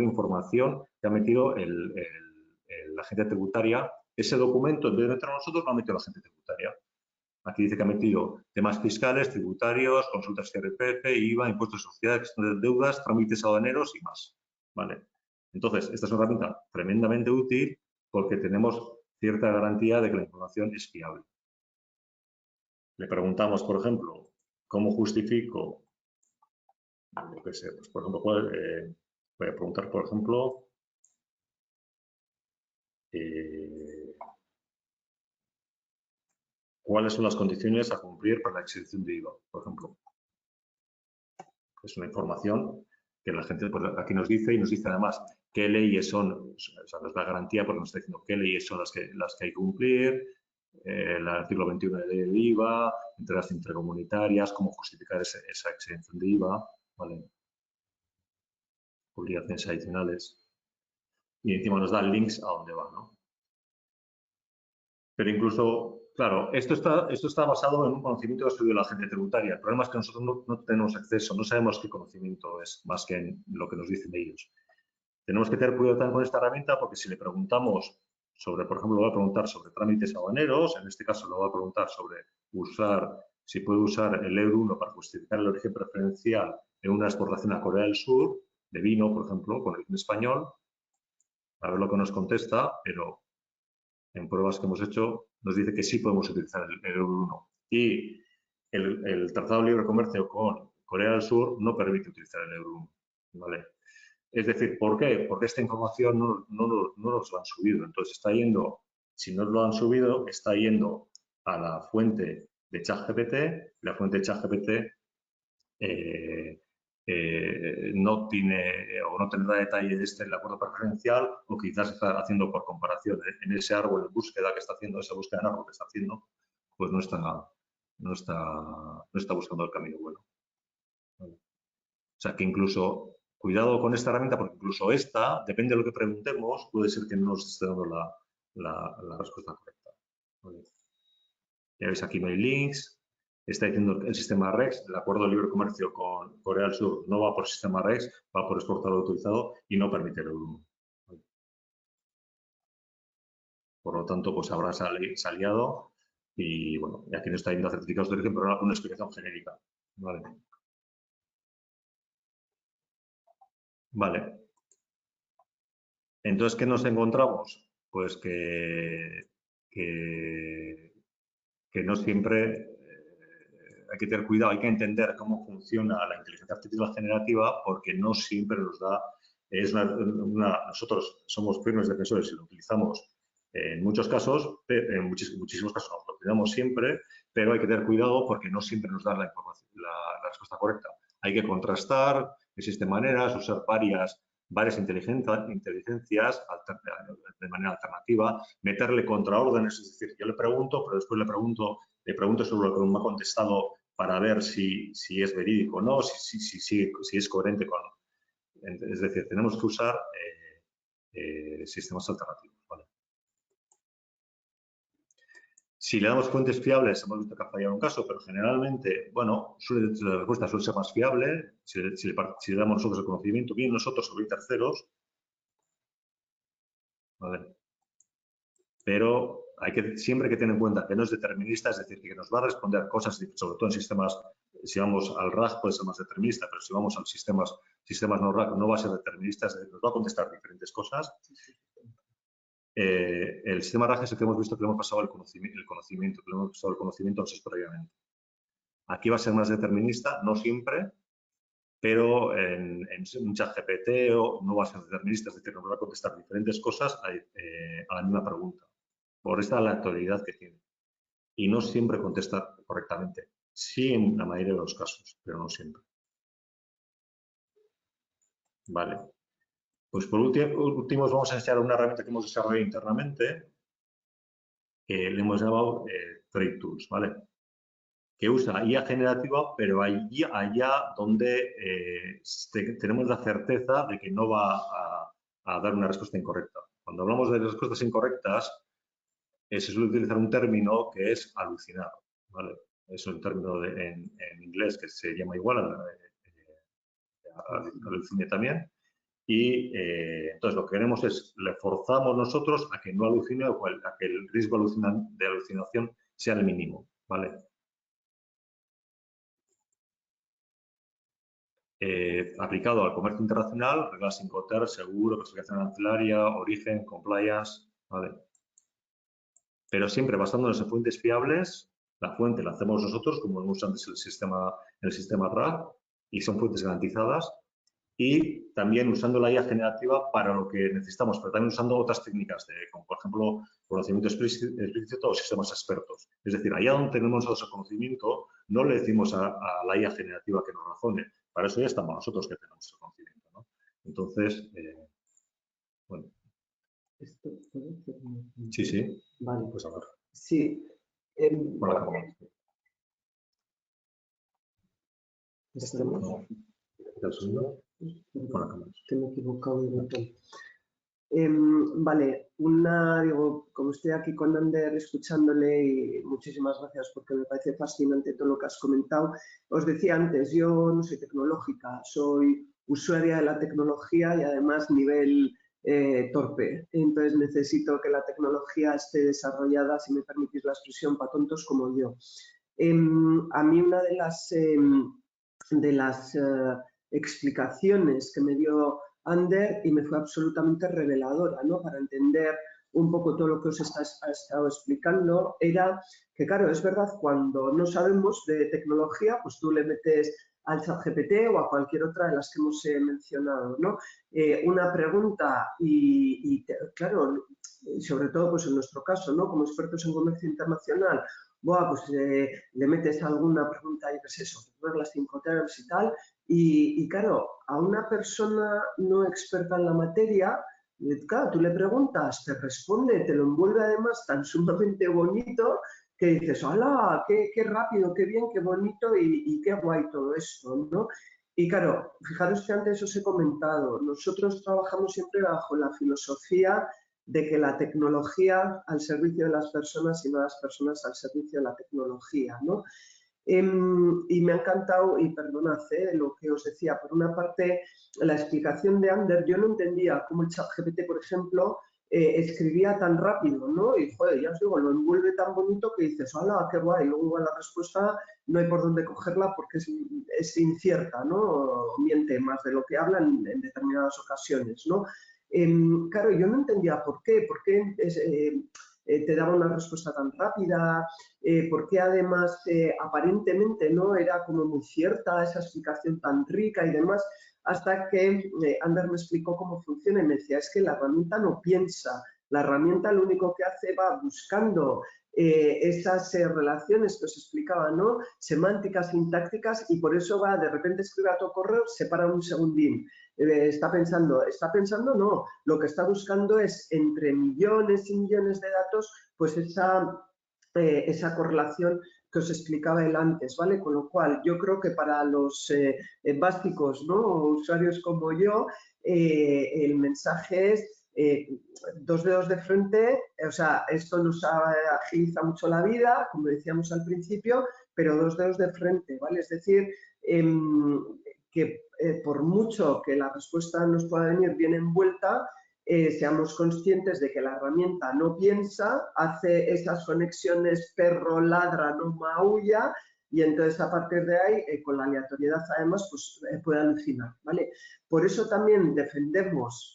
información que ha metido la agencia tributaria. Ese documento, en vez de meterlo nosotros, lo ha metido la agencia tributaria. Aquí dice que ha metido temas fiscales, tributarios, consultas IRPF, IVA, impuestos de sociedad, gestión de deudas, trámites aduaneros y más. ¿Vale? Entonces, esta es una herramienta tremendamente útil porque tenemos cierta garantía de que la información es fiable. Le preguntamos, por ejemplo, ¿cómo justifico? Lo que sé, pues, por ejemplo, voy a preguntar, por ejemplo, ¿cuáles son las condiciones a cumplir para la exención de IVA, por ejemplo? Es una información que la gente pues, aquí nos dice y nos dice además qué leyes son, o sea, nos da garantía porque nos está diciendo qué leyes son las que hay que cumplir, el artículo 21 de la ley de IVA, entregas intercomunitarias, cómo justificar esa exención de IVA, ¿vale? Obligaciones adicionales. Y encima nos da links a dónde va, ¿no? Pero incluso, claro, esto está basado en un conocimiento que ha estudiado la agencia tributaria. El problema es que nosotros no tenemos acceso, no sabemos qué conocimiento es, más que en lo que nos dicen ellos. Tenemos que tener cuidado también con esta herramienta porque si le preguntamos sobre, por ejemplo, lo va a preguntar sobre trámites aduaneros, en este caso lo va a preguntar sobre si puede usar el Euro 1 para justificar el origen preferencial en una exportación a Corea del Sur, de vino, por ejemplo, con origen español, a ver lo que nos contesta, pero en pruebas que hemos hecho nos dice que sí podemos utilizar el Euro 1. Y el Tratado de Libre Comercio con Corea del Sur no permite utilizar el Euro 1. ¿Vale? Es decir, ¿por qué? Porque esta información no nos la han subido. Entonces, está yendo, si no lo han subido, está yendo a la fuente de ChatGPT. La fuente de ChatGPT no tiene o no tendrá detalle de el acuerdo preferencial o quizás está haciendo por comparación. En ese árbol de búsqueda que está haciendo, esa búsqueda en árbol que está haciendo, pues no está buscando el camino bueno. ¿Vale? O sea, que incluso, cuidado con esta herramienta, porque incluso esta, depende de lo que preguntemos, puede ser que no nos esté dando la respuesta correcta. ¿Vale? Ya veis aquí no hay links. Está diciendo el sistema REX, el acuerdo de libre comercio con Corea del Sur no va por sistema REX, va por exportador autorizado y no permite el Euro. ¿Vale? Por lo tanto, pues habrá salido y bueno, y aquí no está yendo a certificados de origen, pero una explicación genérica. ¿Vale? Vale. Entonces, ¿qué nos encontramos? Pues que no siempre hay que tener cuidado, hay que entender cómo funciona la inteligencia artificial generativa porque no siempre nos da, nosotros somos firmes defensores y lo utilizamos en muchos casos, en muchísimos casos lo utilizamos siempre, pero hay que tener cuidado porque no siempre nos da la información, la respuesta correcta. Hay que contrastar, existen maneras, usar varias inteligencias de manera alternativa, meterle contraórdenes, es decir, yo le pregunto, pero después le pregunto sobre lo que me ha contestado para ver si es verídico o no, si es coherente con... Es decir, tenemos que usar sistemas alternativos. ¿Vale? Si le damos fuentes fiables, hemos visto que ha fallado un caso, pero generalmente, bueno, la respuesta suele ser más fiable si le damos nosotros el conocimiento, bien nosotros o bien terceros. ¿Vale? pero siempre hay que tener en cuenta que no es determinista, es decir, que nos va a responder cosas, sobre todo en sistemas, si vamos al RAG puede ser más determinista, pero si vamos a sistemas no RAG no va a ser determinista, es decir, nos va a contestar diferentes cosas. El sistema RAG es el que hemos visto que le hemos pasado el conocimiento, que le hemos pasado el conocimiento previamente. Aquí va a ser más determinista, no siempre, pero en un ChatGPT no va a ser determinista, es decir, nos va a contestar diferentes cosas a la misma pregunta, por esta aleatoriedad que tiene. Y no siempre contesta correctamente, sí en la mayoría de los casos, pero no siempre. Vale. Pues por último os vamos a enseñar una herramienta que hemos desarrollado internamente, que le hemos llamado Trade Tools, ¿vale? Que usa IA generativa, pero allá donde tenemos la certeza de que no va a dar una respuesta incorrecta. Cuando hablamos de respuestas incorrectas, se suele utilizar un término que es alucinar, ¿vale? Es un término en inglés que se llama igual, alucine también. Y entonces lo que queremos es, le forzamos nosotros a que no alucine o a que el riesgo de alucinación sea el mínimo, ¿vale? Aplicado al comercio internacional, reglas Incoterm, seguro, clasificación arancelaria, origen, compliance, ¿vale? Pero siempre basándonos en fuentes fiables. La fuente la hacemos nosotros, como hemos antes el sistema RAG, y son fuentes garantizadas. Y también usando la IA generativa para lo que necesitamos, pero también usando otras técnicas, como por ejemplo conocimiento explícito o sistemas expertos. Es decir, allá donde tenemos ese conocimiento, no le decimos a la IA generativa que nos razone. Para eso ya estamos nosotros que tenemos ese conocimiento, ¿no? Entonces, bueno.
¿Esto puede ser?
Sí, sí.
Vale.
Pues a ver.
Sí.
Hola,
¿Estamos?
¿El sonido?
Que me he equivocado de botón. Vale, como estoy aquí con Ander escuchándole, y muchísimas gracias porque me parece fascinante todo lo que has comentado. Os decía antes, yo no soy tecnológica, soy usuaria de la tecnología y además nivel torpe. Entonces necesito que la tecnología esté desarrollada, si me permitís la expresión, para tontos como yo. A mí una de las explicaciones que me dio Ander y me fue absolutamente reveladora, ¿no? Para entender un poco todo lo que os ha estado explicando, era que, claro, es verdad, cuando no sabemos de tecnología, pues tú le metes al ChatGPT o a cualquier otra de las que hemos mencionado, ¿no? Una pregunta claro, sobre todo pues en nuestro caso, ¿no? Como expertos en comercio internacional, pues le metes alguna pregunta, yo qué sé, sobre las Incoterm y tal, y claro, a una persona no experta en la materia, claro, tú le preguntas, te responde, te lo envuelve además tan sumamente bonito que dices, ¡hala! Qué rápido, qué bien, qué bonito y qué guay todo esto, ¿no? Y claro, fijaros que antes os he comentado, nosotros trabajamos siempre bajo la filosofía de que la tecnología al servicio de las personas y no las personas al servicio de la tecnología, ¿no? Y me ha encantado, y perdonad lo que os decía, por una parte la explicación de Ander, yo no entendía cómo el ChatGPT, por ejemplo, escribía tan rápido, ¿no? Y joder, ya os digo, lo envuelve tan bonito que dices, ¡hala, qué guay! Y luego la respuesta no hay por dónde cogerla porque es incierta, ¿no? O miente más de lo que habla en determinadas ocasiones, ¿no? Claro, yo no entendía por qué te daba una respuesta tan rápida, por qué además aparentemente no era como muy cierta esa explicación tan rica y demás, hasta que Ander me explicó cómo funciona y me decía, es que la herramienta no piensa, la herramienta lo único que hace va buscando esas relaciones que os explicaba, ¿no? Semánticas, sintácticas, y por eso va, de repente escribe a tu correo, se para un segundín. Está pensando, no, lo que está buscando es entre millones y millones de datos, pues esa correlación que os explicaba él antes, ¿vale? Con lo cual, yo creo que para los básicos, ¿no? Usuarios como yo, el mensaje es 2 dedos de frente, o sea, esto nos agiliza mucho la vida, como decíamos al principio, pero 2 dedos de frente, ¿vale? Es decir, que por mucho que la respuesta nos pueda venir bien envuelta, seamos conscientes de que la herramienta no piensa, hace esas conexiones perro ladra, no maulla, y entonces a partir de ahí, con la aleatoriedad además, pues puede alucinar, ¿vale? Por eso también defendemos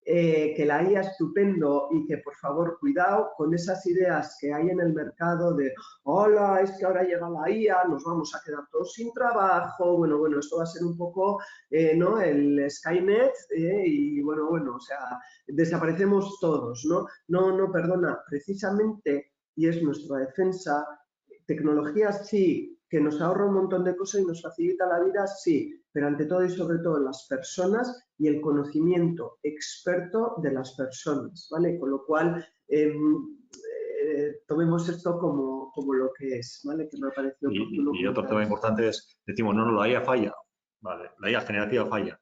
que la IA es estupendo y que por favor cuidado con esas ideas que hay en el mercado de hola, es que ahora llega la IA, nos vamos a quedar todos sin trabajo, bueno, esto va a ser un poco ¿no? El Skynet y bueno, o sea, desaparecemos todos, ¿no? No, perdona, precisamente, y es nuestra defensa, tecnología sí, que nos ahorra un montón de cosas y nos facilita la vida, sí, pero ante todo y sobre todo las personas y el conocimiento experto de las personas, ¿vale? Con lo cual, tomemos esto como lo que es, ¿vale? Que me ha parecido oportuno.
Y otro tema importante es, decimos, no, la IA falla, ¿vale? La IA generativa falla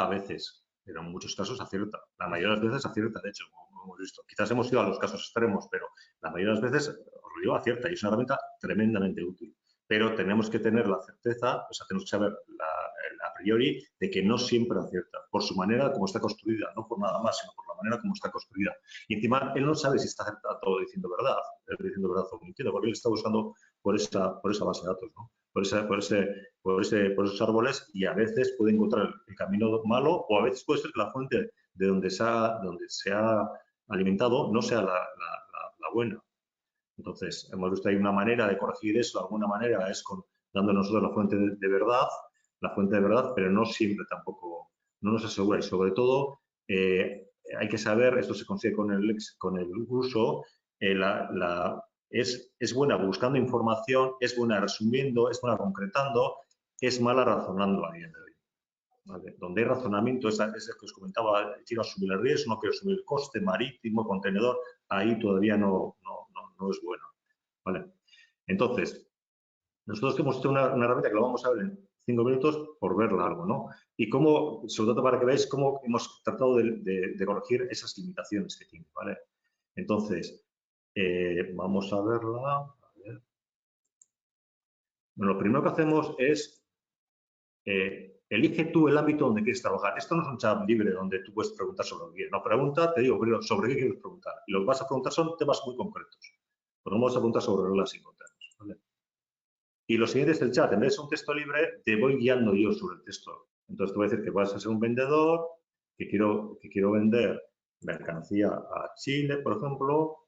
a veces, pero en muchos casos acierta. La mayoría de las veces acierta, de hecho, como hemos visto. Quizás hemos ido a los casos extremos, pero la mayoría de las veces, os lo digo, acierta y es una herramienta tremendamente útil. Pero tenemos que tener la certeza, o sea, tenemos que saber a priori de que no siempre acierta, por su manera como está construida, no por nada más, sino por la manera como está construida. Y encima, él no sabe si está acertado o diciendo verdad o mintiendo, porque él está buscando por esa base de datos, ¿no? Por esos árboles, y a veces puede encontrar el camino malo, o a veces puede ser que la fuente de donde se ha alimentado no sea la buena. Entonces, hemos visto ahí una manera de corregir eso, de alguna manera es dando nosotros la fuente de verdad, pero no siempre tampoco, no nos asegura. Y sobre todo, hay que saber, esto se consigue con el uso, es buena buscando información, es buena resumiendo, es buena concretando, es mala razonando a día de hoy. ¿Vale? Donde hay razonamiento, es el que os comentaba, quiero asumir el riesgo, no quiero asumir el coste marítimo, contenedor, ahí todavía no es bueno. ¿Vale? Entonces, nosotros hemos hecho una herramienta que lo vamos a ver en 5 minutos por verla algo, ¿no? Y cómo, sobre todo para que veáis cómo hemos tratado de corregir esas limitaciones que tiene, ¿vale? Entonces, vamos a verla. A ver. Bueno, lo primero que hacemos es elige tú el ámbito donde quieres trabajar. Esto no es un chat libre donde tú puedes preguntar sobre lo que quieres. No, pregunta, te digo, pero sobre qué quieres preguntar. Y lo que vas a preguntar son temas muy concretos. Pues no vamos a preguntar sobre reglas y contornos, ¿vale? Y lo siguiente es el chat. En vez de ser un texto libre, te voy guiando yo sobre el texto. Entonces te voy a decir que vas a ser un vendedor, que quiero vender mercancía a Chile, por ejemplo.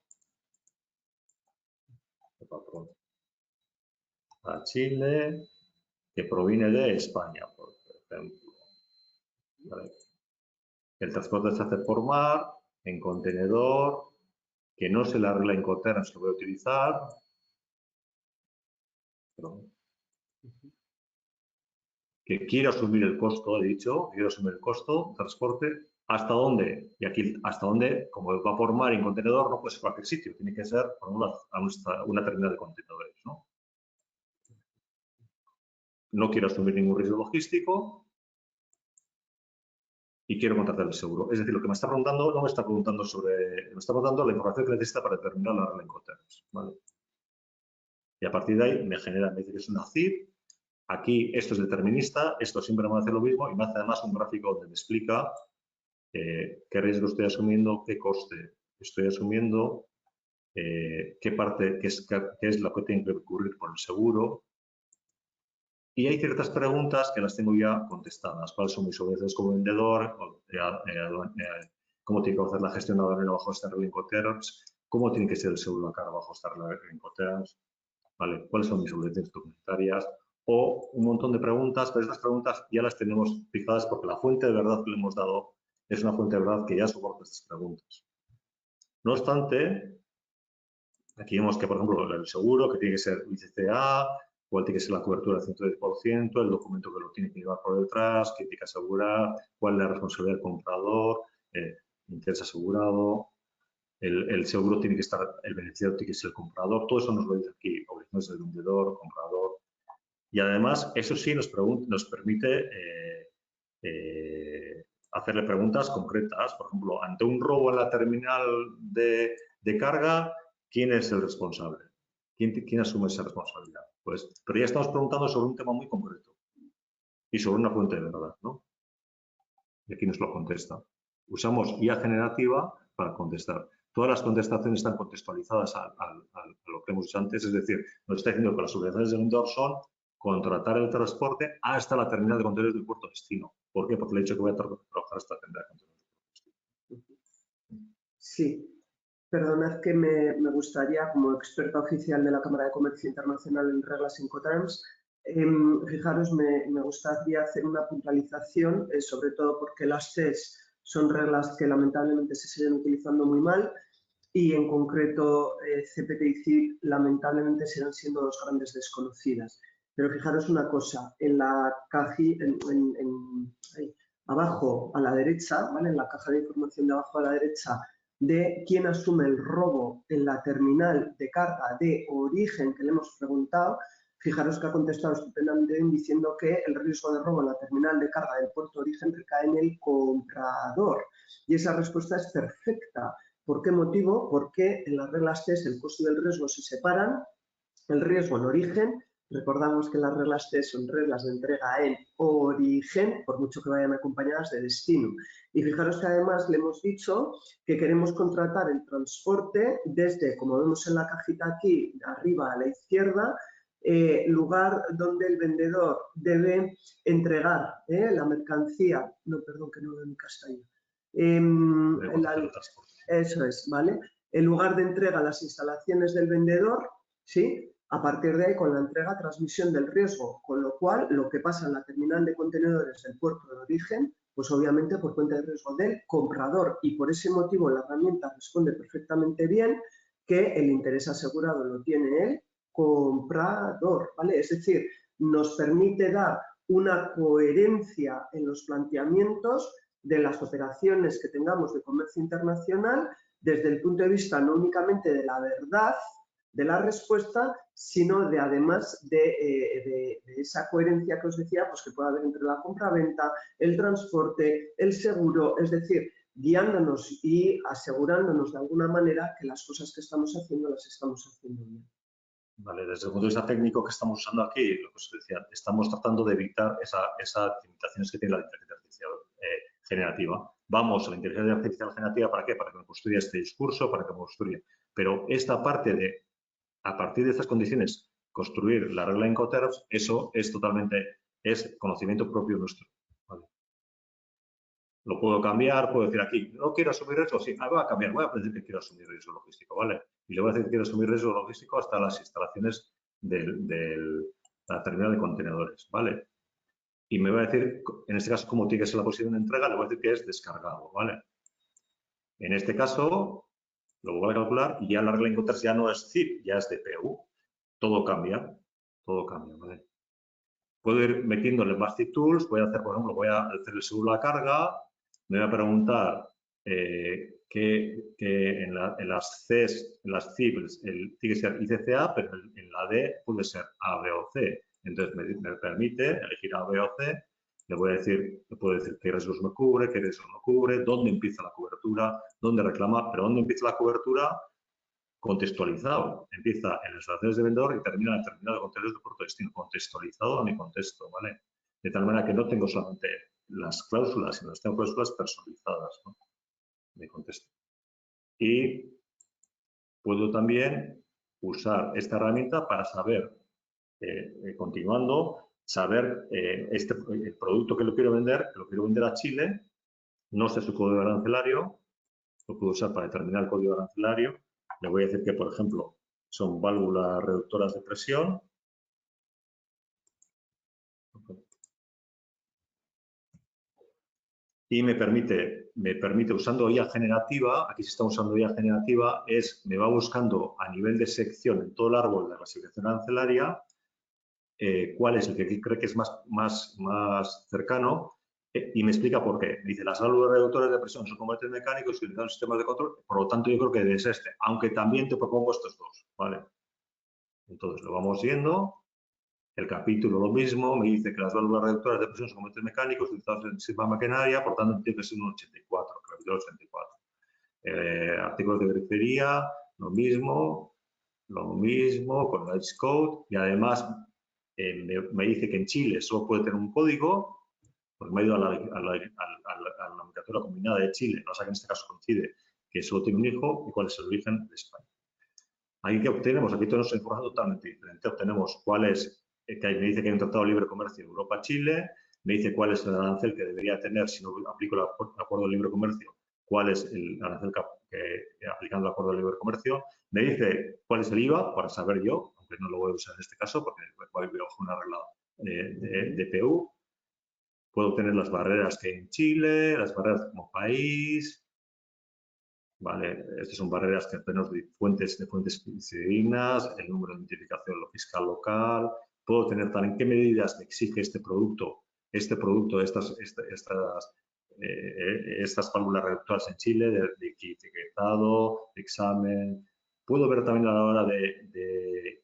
A Chile, que proviene de España, por ejemplo. ¿Vale? El transporte se hace por mar, en contenedor, que no se la regla Incoterms que voy a utilizar. Perdón. Que quiero asumir el costo, he dicho, quiero asumir el costo de transporte. ¿Hasta dónde? Y aquí, hasta dónde, como va por mar y en contenedor, no puede ser cualquier sitio, tiene que ser por una terminal de contenedores, ¿no? No quiero asumir ningún riesgo logístico y quiero contratar el seguro. Es decir, lo que me está preguntando no me está preguntando me está preguntando la información que necesita para determinar la regla Incoterms, ¿vale? Y a partir de ahí me dice que es una CID. Aquí esto es determinista, esto siempre me va a hacer lo mismo y me hace además un gráfico donde me explica qué riesgo estoy asumiendo, qué coste estoy asumiendo, qué parte, qué es lo que tiene que cubrir por el seguro. Y hay ciertas preguntas que las tengo ya contestadas. ¿Cuáles son mis obligaciones como vendedor? ¿Cómo tiene que hacer la gestión aduanera bajo esta regla Incoterms? ¿Cómo tiene que ser el seguro de carga bajo esta regla Incoterms? ¿Vale? ¿Cuáles son mis obligaciones documentarias? O un montón de preguntas, pero estas preguntas ya las tenemos fijadas porque la fuente de verdad que le hemos dado es una fuente de verdad que ya soporta estas preguntas. No obstante, aquí vemos que, por ejemplo, el seguro, que tiene que ser ICCA, cuál tiene que ser la cobertura del 110%, el documento que lo tiene que llevar por detrás, qué tiene que asegurar, cuál es la responsabilidad del comprador, interés asegurado, el seguro tiene que estar, el beneficiario tiene que ser el comprador, todo eso nos lo dice aquí, obligaciones del vendedor, comprador. Y además, eso sí nos permite hacerle preguntas concretas. Por ejemplo, ante un robo en la terminal de carga, ¿quién es el responsable? ¿Quién asume esa responsabilidad? Pues, pero ya estamos preguntando sobre un tema muy concreto y sobre una fuente de verdad, ¿no? Y aquí nos lo contesta. Usamos IA generativa para contestar. Todas las contestaciones están contextualizadas a lo que hemos dicho antes, es decir, nos está diciendo que las obligaciones del vendedor son contratar el transporte hasta la terminal de contenedores del puerto destino. ¿Por qué? Porque le he dicho que voy a trabajar hasta la terminal de contenedores del puerto destino.
Sí, perdonad que me gustaría, como experta oficial de la Cámara de Comercio Internacional en reglas Incoterms, fijaros, me gustaría hacer una puntualización, sobre todo porque las CES son reglas que lamentablemente se siguen utilizando muy mal y en concreto CPT y CIP lamentablemente siguen siendo dos grandes desconocidas. Pero fijaros una cosa, en la abajo a la derecha, ¿vale? En la caja de información de abajo a la derecha, de quién asume el robo en la terminal de carga de origen que le hemos preguntado, fijaros que ha contestado estupendamente bien diciendo que el riesgo de robo en la terminal de carga del puerto de origen recae en el comprador. Y esa respuesta es perfecta. ¿Por qué motivo? Porque en las reglas CES el costo y el riesgo se separan, el riesgo en origen. Recordamos que las reglas CES son reglas de entrega en origen, por mucho que vayan acompañadas de destino. Y fijaros que además le hemos dicho que queremos contratar el transporte desde, como vemos en la cajita aquí, de arriba a la izquierda, lugar donde el vendedor debe entregar la mercancía. No, perdón, que no veo mi castaño. Eso es, ¿vale? El lugar de entrega a las instalaciones del vendedor, ¿sí? A partir de ahí, con la entrega, transmisión del riesgo, con lo cual, lo que pasa en la terminal de contenedores del puerto de origen, pues obviamente por cuenta de riesgo del comprador, y por ese motivo la herramienta responde perfectamente bien que el interés asegurado lo tiene el comprador, ¿vale? Es decir, nos permite dar una coherencia en los planteamientos de las operaciones que tengamos de comercio internacional desde el punto de vista no únicamente de la verdad de la respuesta, sino de además de esa coherencia que os decía, pues que puede haber entre la compra-venta, el transporte, el seguro, es decir, guiándonos y asegurándonos de alguna manera que las cosas que estamos haciendo las estamos haciendo bien.
Vale, desde el punto de vista técnico que estamos usando aquí, lo que os decía, estamos tratando de evitar esas limitaciones que tiene la inteligencia artificial generativa. Vamos a la inteligencia artificial generativa, ¿para qué? Para que me construya este discurso, para que me construya. Pero esta parte de, a partir de estas condiciones, construir la regla Incoterms, eso es totalmente, es conocimiento propio nuestro. ¿Vale? Lo puedo cambiar, puedo decir aquí, no quiero asumir riesgo, sí, voy a cambiar, voy a decir que quiero asumir riesgo logístico, ¿vale? Y le voy a decir que quiero asumir riesgo logístico hasta las instalaciones de la terminal de contenedores, ¿vale? Y me va a decir, en este caso, como tiene que ser la posición de entrega, le voy a decir que es descargado, ¿vale? En este caso, lo voy a calcular y ya la regla Incoterms ya no es ZIP, ya es DPU. Todo cambia, ¿vale? Puedo ir metiéndole más ZIP tools, voy a hacer, por ejemplo, voy a hacer el seguro de la carga, me voy a preguntar que en las CES, en las ZIP, tiene que ser ICCA, pero en la D puede ser A, B o C. Entonces me permite elegir A, B o C. Le puedo decir qué riesgos me cubre, qué riesgos no cubre, dónde empieza la cobertura, dónde reclama, pero dónde empieza la cobertura contextualizado. Empieza en las instalaciones de vendedor y termina en el terminal de contenedores de puerto de destino. Contextualizado a mi contexto, ¿vale? De tal manera que no tengo solamente las cláusulas, sino que tengo cláusulas personalizadas, ¿no? Mi contexto. Y puedo también usar esta herramienta para saber, continuando, saber el producto que lo quiero vender a Chile, no sé su código arancelario, lo puedo usar para determinar el código arancelario. Le voy a decir que, por ejemplo, son válvulas reductoras de presión. Y me permite usando IA generativa, aquí se está usando IA generativa, me va buscando a nivel de sección en todo el árbol de la clasificación arancelaria cuál es el que cree que es más cercano y me explica por qué. Dice, las válvulas reductoras de presión son componentes mecánicos que utilizan sistemas de control, por lo tanto yo creo que debe ser este, aunque también te propongo estos dos, ¿vale? Entonces lo vamos viendo. El capítulo lo mismo, me dice que las válvulas reductoras de presión son componentes mecánicos utilizados en el sistema maquinaria, por tanto tiene que ser un 84, capítulo 84. Artículos de periferia, lo mismo con el Code y además me dice que en Chile solo puede tener un código porque me ha ido a la nomenclatura combinada de Chile, no sé que en este caso coincide que solo tiene un hijo y cuál es el origen de España. Aquí que obtenemos, aquí tenemos información totalmente diferente. Obtenemos cuál es, que me dice que hay un tratado de libre comercio Europa-Chile, me dice cuál es el arancel que debería tener si no aplico el acuerdo de libre comercio, cuál es el arancel que aplicando el acuerdo de libre comercio, me dice cuál es el IVA para saber yo, aunque no lo voy a usar en este caso porque voy bajo una regla de PU. Puedo obtener las barreras que hay en Chile, las barreras como país. Vale, estas son barreras que tenemos de fuentes fidedignas, el número de identificación fiscal local. Puedo tener también qué medidas me exige este producto, estas válvulas reductoras en Chile, de etiquetado, de examen. Puedo ver también a la hora de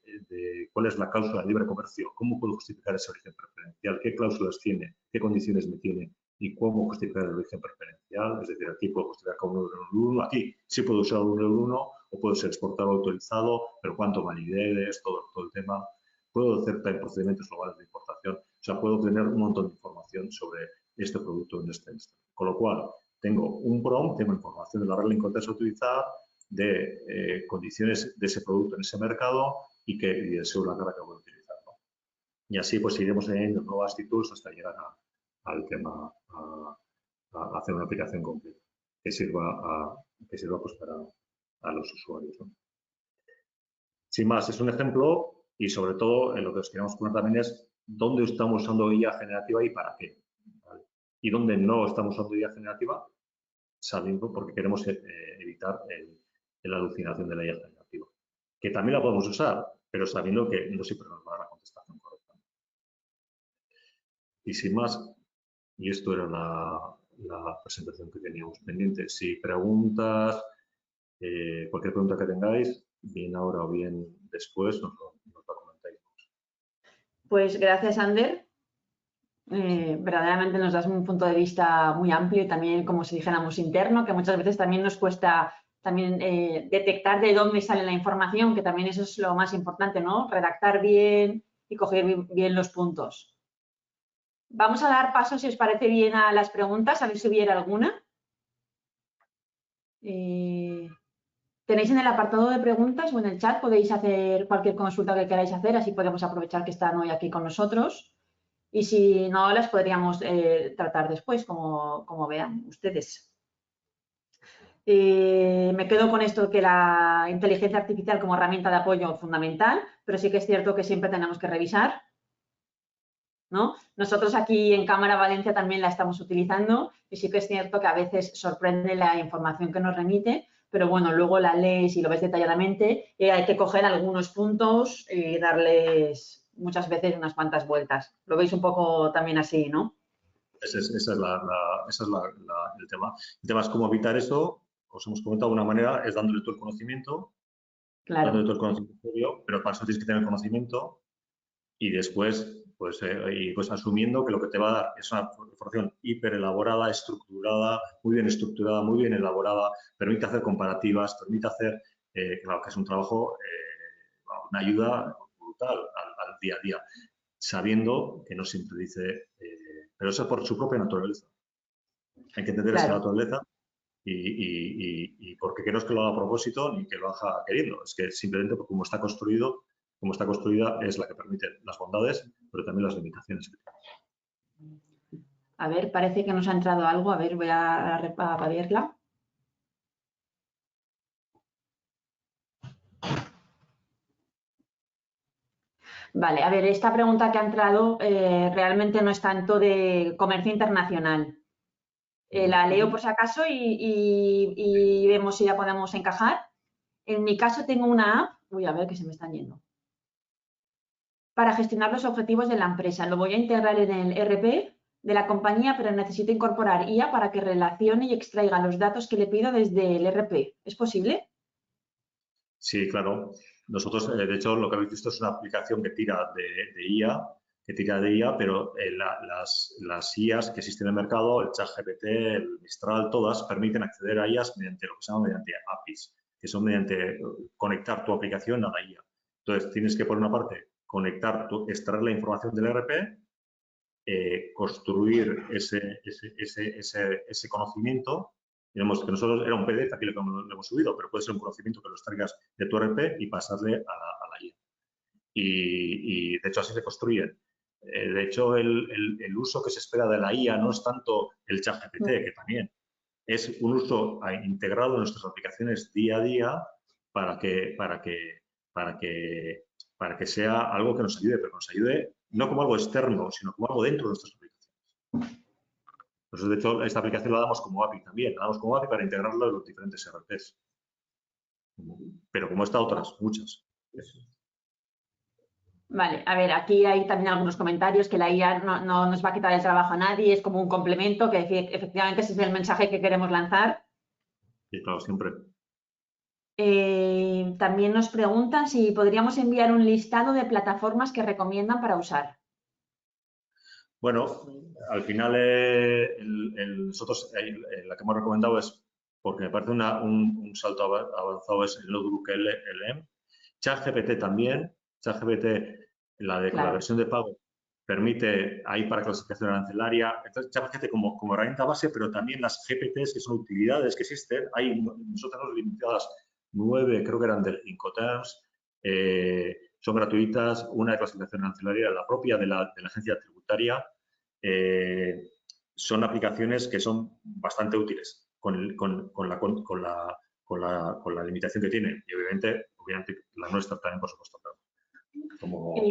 cuál es la cláusula de libre comercio, cómo puedo justificar ese origen preferencial, qué cláusulas tiene, qué condiciones me tiene y cómo justificar el origen preferencial. Es decir, aquí puedo justificar con 1,1, aquí sí puedo usar 1,1 o puedo ser exportador autorizado, pero cuánto valideres, todo el tema. Puedo hacer también procedimientos globales de importación. O sea, puedo tener un montón de información sobre este producto en este instante. Con lo cual, tengo un PROM, tengo información de la regla en contexto a utilizar, de condiciones de ese producto en ese mercado y de según la carga que voy a utilizar, ¿no? Y así pues iremos añadiendo nuevas tools hasta llegar al tema, a hacer una aplicación completa que sirva pues a los usuarios, ¿no? Sin más, es un ejemplo y sobre todo lo que os queremos poner también es dónde estamos usando IA generativa y para qué, ¿vale? Y dónde no estamos usando IA generativa, sabiendo porque queremos evitar la alucinación de la IA generativa, que también la podemos usar, pero sabiendo que no siempre nos va a dar la contestación correcta. Y sin más, y esto era la presentación que teníamos pendiente. Si preguntas, cualquier pregunta que tengáis, bien ahora o bien después, nos la comentáis.
Pues gracias, Ander. Verdaderamente nos das un punto de vista muy amplio y también, como si dijéramos, interno, que muchas veces también nos cuesta también detectar de dónde sale la información, que también eso es lo más importante, ¿no? Redactar bien y coger bien los puntos. Vamos a dar paso, si os parece bien, a las preguntas, a ver si hubiera alguna. Tenéis en el apartado de preguntas o en el chat, podéis hacer cualquier consulta que queráis hacer, así podemos aprovechar que están hoy aquí con nosotros. Y si no, las podríamos tratar después, como vean ustedes. Me quedo con esto que la inteligencia artificial como herramienta de apoyo fundamental, pero sí que es cierto que siempre tenemos que revisar, ¿no? Nosotros aquí en Cámara Valencia también la estamos utilizando y sí que es cierto que a veces sorprende la información que nos remite, pero bueno, luego la lees y lo ves detalladamente y hay que coger algunos puntos y darles muchas veces unas cuantas vueltas. Lo veis un poco también así, ¿no?
Ese es el tema. El tema es cómo evitar eso. Os hemos comentado de una manera, es dándole todo el conocimiento,
Claro.
dándole todo el conocimiento previo, pero para eso tienes que tener conocimiento y después, pues asumiendo que lo que te va a dar es una información hiper elaborada, estructurada, muy bien elaborada, permite hacer comparativas, permite hacer, claro, que es un trabajo, una ayuda brutal al día a día, sabiendo que no siempre dice, pero eso es por su propia naturaleza. Hay que entender esa naturaleza y porque que no es que lo haga a propósito ni que lo haga queriendo, es que simplemente porque como está construida es la que permite las bondades, pero también las limitaciones que tiene.
A ver, parece que nos ha entrado algo. A ver, voy a verla. Vale, a ver, esta pregunta que ha entrado realmente no es tanto de comercio internacional. La leo por si acaso y vemos si la podemos encajar. En mi caso tengo una app, voy a ver que se me están yendo, para gestionar los objetivos de la empresa. Lo voy a integrar en el ERP de la compañía, pero necesito incorporar IA para que relacione y extraiga los datos que le pido desde el ERP. ¿Es posible?
Sí, claro. Nosotros, de hecho, lo que habéis visto es una aplicación que tira de IA, pero las IAs que existen en el mercado, el ChatGPT, el Mistral, todas permiten acceder a IAs mediante lo que se llama mediante APIs, que son mediante conectar tu aplicación a la IA. Entonces, tienes que, por una parte, extraer la información del ERP construir ese conocimiento. Digamos que nosotros era un PDF, aquí lo hemos subido, pero puede ser un conocimiento que lo extraigas de tu ERP y pasarle a la IA. Y de hecho así se construyen. De hecho, el uso que se espera de la IA no es tanto el ChatGPT, que también es un uso integrado en nuestras aplicaciones día a día para que sea algo que nos ayude, pero que nos ayude no como algo externo, sino como algo dentro de nuestras aplicaciones. Entonces, de hecho, esta aplicación la damos como API también. La damos como API para integrarla en los diferentes ERPs. Pero como esta, otras, muchas.
Vale, a ver, aquí hay también algunos comentarios que la IA no nos va a quitar el trabajo a nadie, es como un complemento, que efectivamente ese es el mensaje que queremos lanzar.
Y claro, siempre.
También nos preguntan si podríamos enviar un listado de plataformas que recomiendan para usar.
Bueno, al final nosotros la que hemos recomendado es, porque me parece un salto avanzado, es el Notebook LM. ChatGPT también. ChatGPT, la versión de pago, permite ahí para clasificación arancelaria. Entonces, ChatGPT como herramienta base, pero también las GPTs, que son utilidades que existen. Nosotros tenemos limitadas 9, creo que eran del Incoterms. Son gratuitas. Una de clasificación arancelaria, la propia de la agencia tributaria. Son aplicaciones que son bastante útiles con la limitación que tienen. Y obviamente la nuestra también, por supuesto.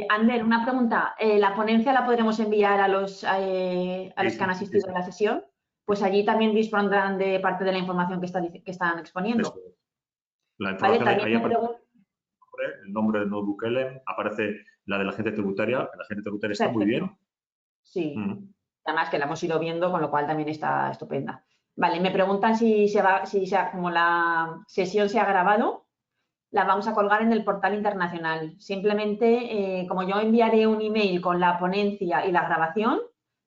Ander, una pregunta. ¿La ponencia la podremos enviar a los que han asistido a la sesión? Pues allí también dispondrán de parte de la información que están exponiendo.
La información,
¿vale?
ahí aparece el nombre del Notebook LM, aparece la de la agente tributaria. La agente tributaria está muy bien.
Sí. Además que la hemos ido viendo, con lo cual también está estupenda. Vale, me preguntan como la sesión se ha grabado, la vamos a colgar en el portal internacional. Simplemente, como yo enviaré un email con la ponencia y la grabación,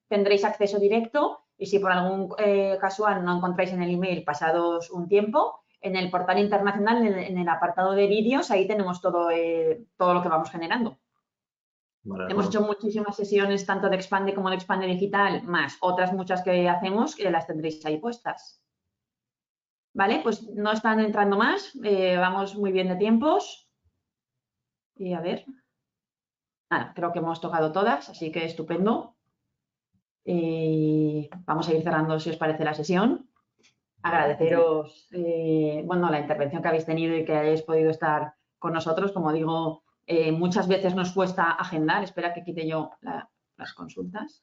tendréis acceso directo y si por algún casual no encontráis en el email pasados un tiempo, en el portal internacional, en el apartado de vídeos, ahí tenemos todo lo que vamos generando. Vale, hemos hecho muchísimas sesiones, tanto de Expande como de Expande Digital, más otras muchas que hacemos, que las tendréis ahí puestas. Vale, pues no están entrando más, vamos muy bien de tiempos. Y a ver, nada, creo que hemos tocado todas, así que estupendo. Vamos a ir cerrando, si os parece, la sesión. Agradeceros, la intervención que habéis tenido y que hayáis podido estar con nosotros. Como digo, muchas veces nos cuesta agendar. Espera que quite yo las consultas.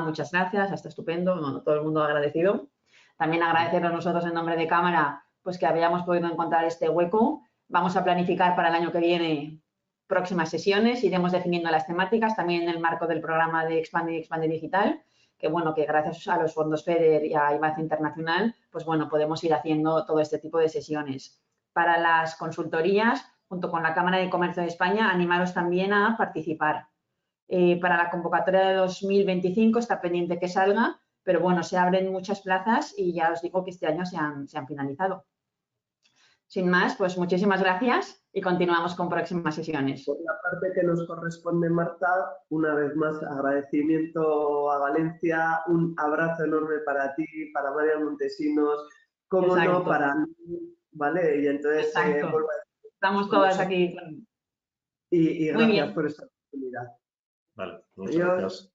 Muchas gracias, está estupendo. Bueno, todo el mundo agradecido. También agradeceros nosotros en nombre de cámara pues que hayamos podido encontrar este hueco. Vamos a planificar para el año que viene próximas sesiones. Iremos definiendo las temáticas también en el marco del programa de Expande y Expande Digital. Que bueno, que gracias a los fondos FEDER y a IMACE Internacional, pues bueno, podemos ir haciendo todo este tipo de sesiones. Para las consultorías, junto con la Cámara de Comercio de España, animaros también a participar. Para la convocatoria de 2025 está pendiente que salga, pero bueno, se abren muchas plazas y ya os digo que este año se han finalizado. Sin más, pues muchísimas gracias y continuamos con próximas sesiones.
Por la parte que nos corresponde, Marta, una vez más agradecimiento a Valencia, un abrazo enorme para ti, para María Montesinos, como no, para mí, ¿vale? Y entonces vuelvo a decir,
estamos todas aquí.
Y gracias por esta oportunidad.
Vale, muchas gracias.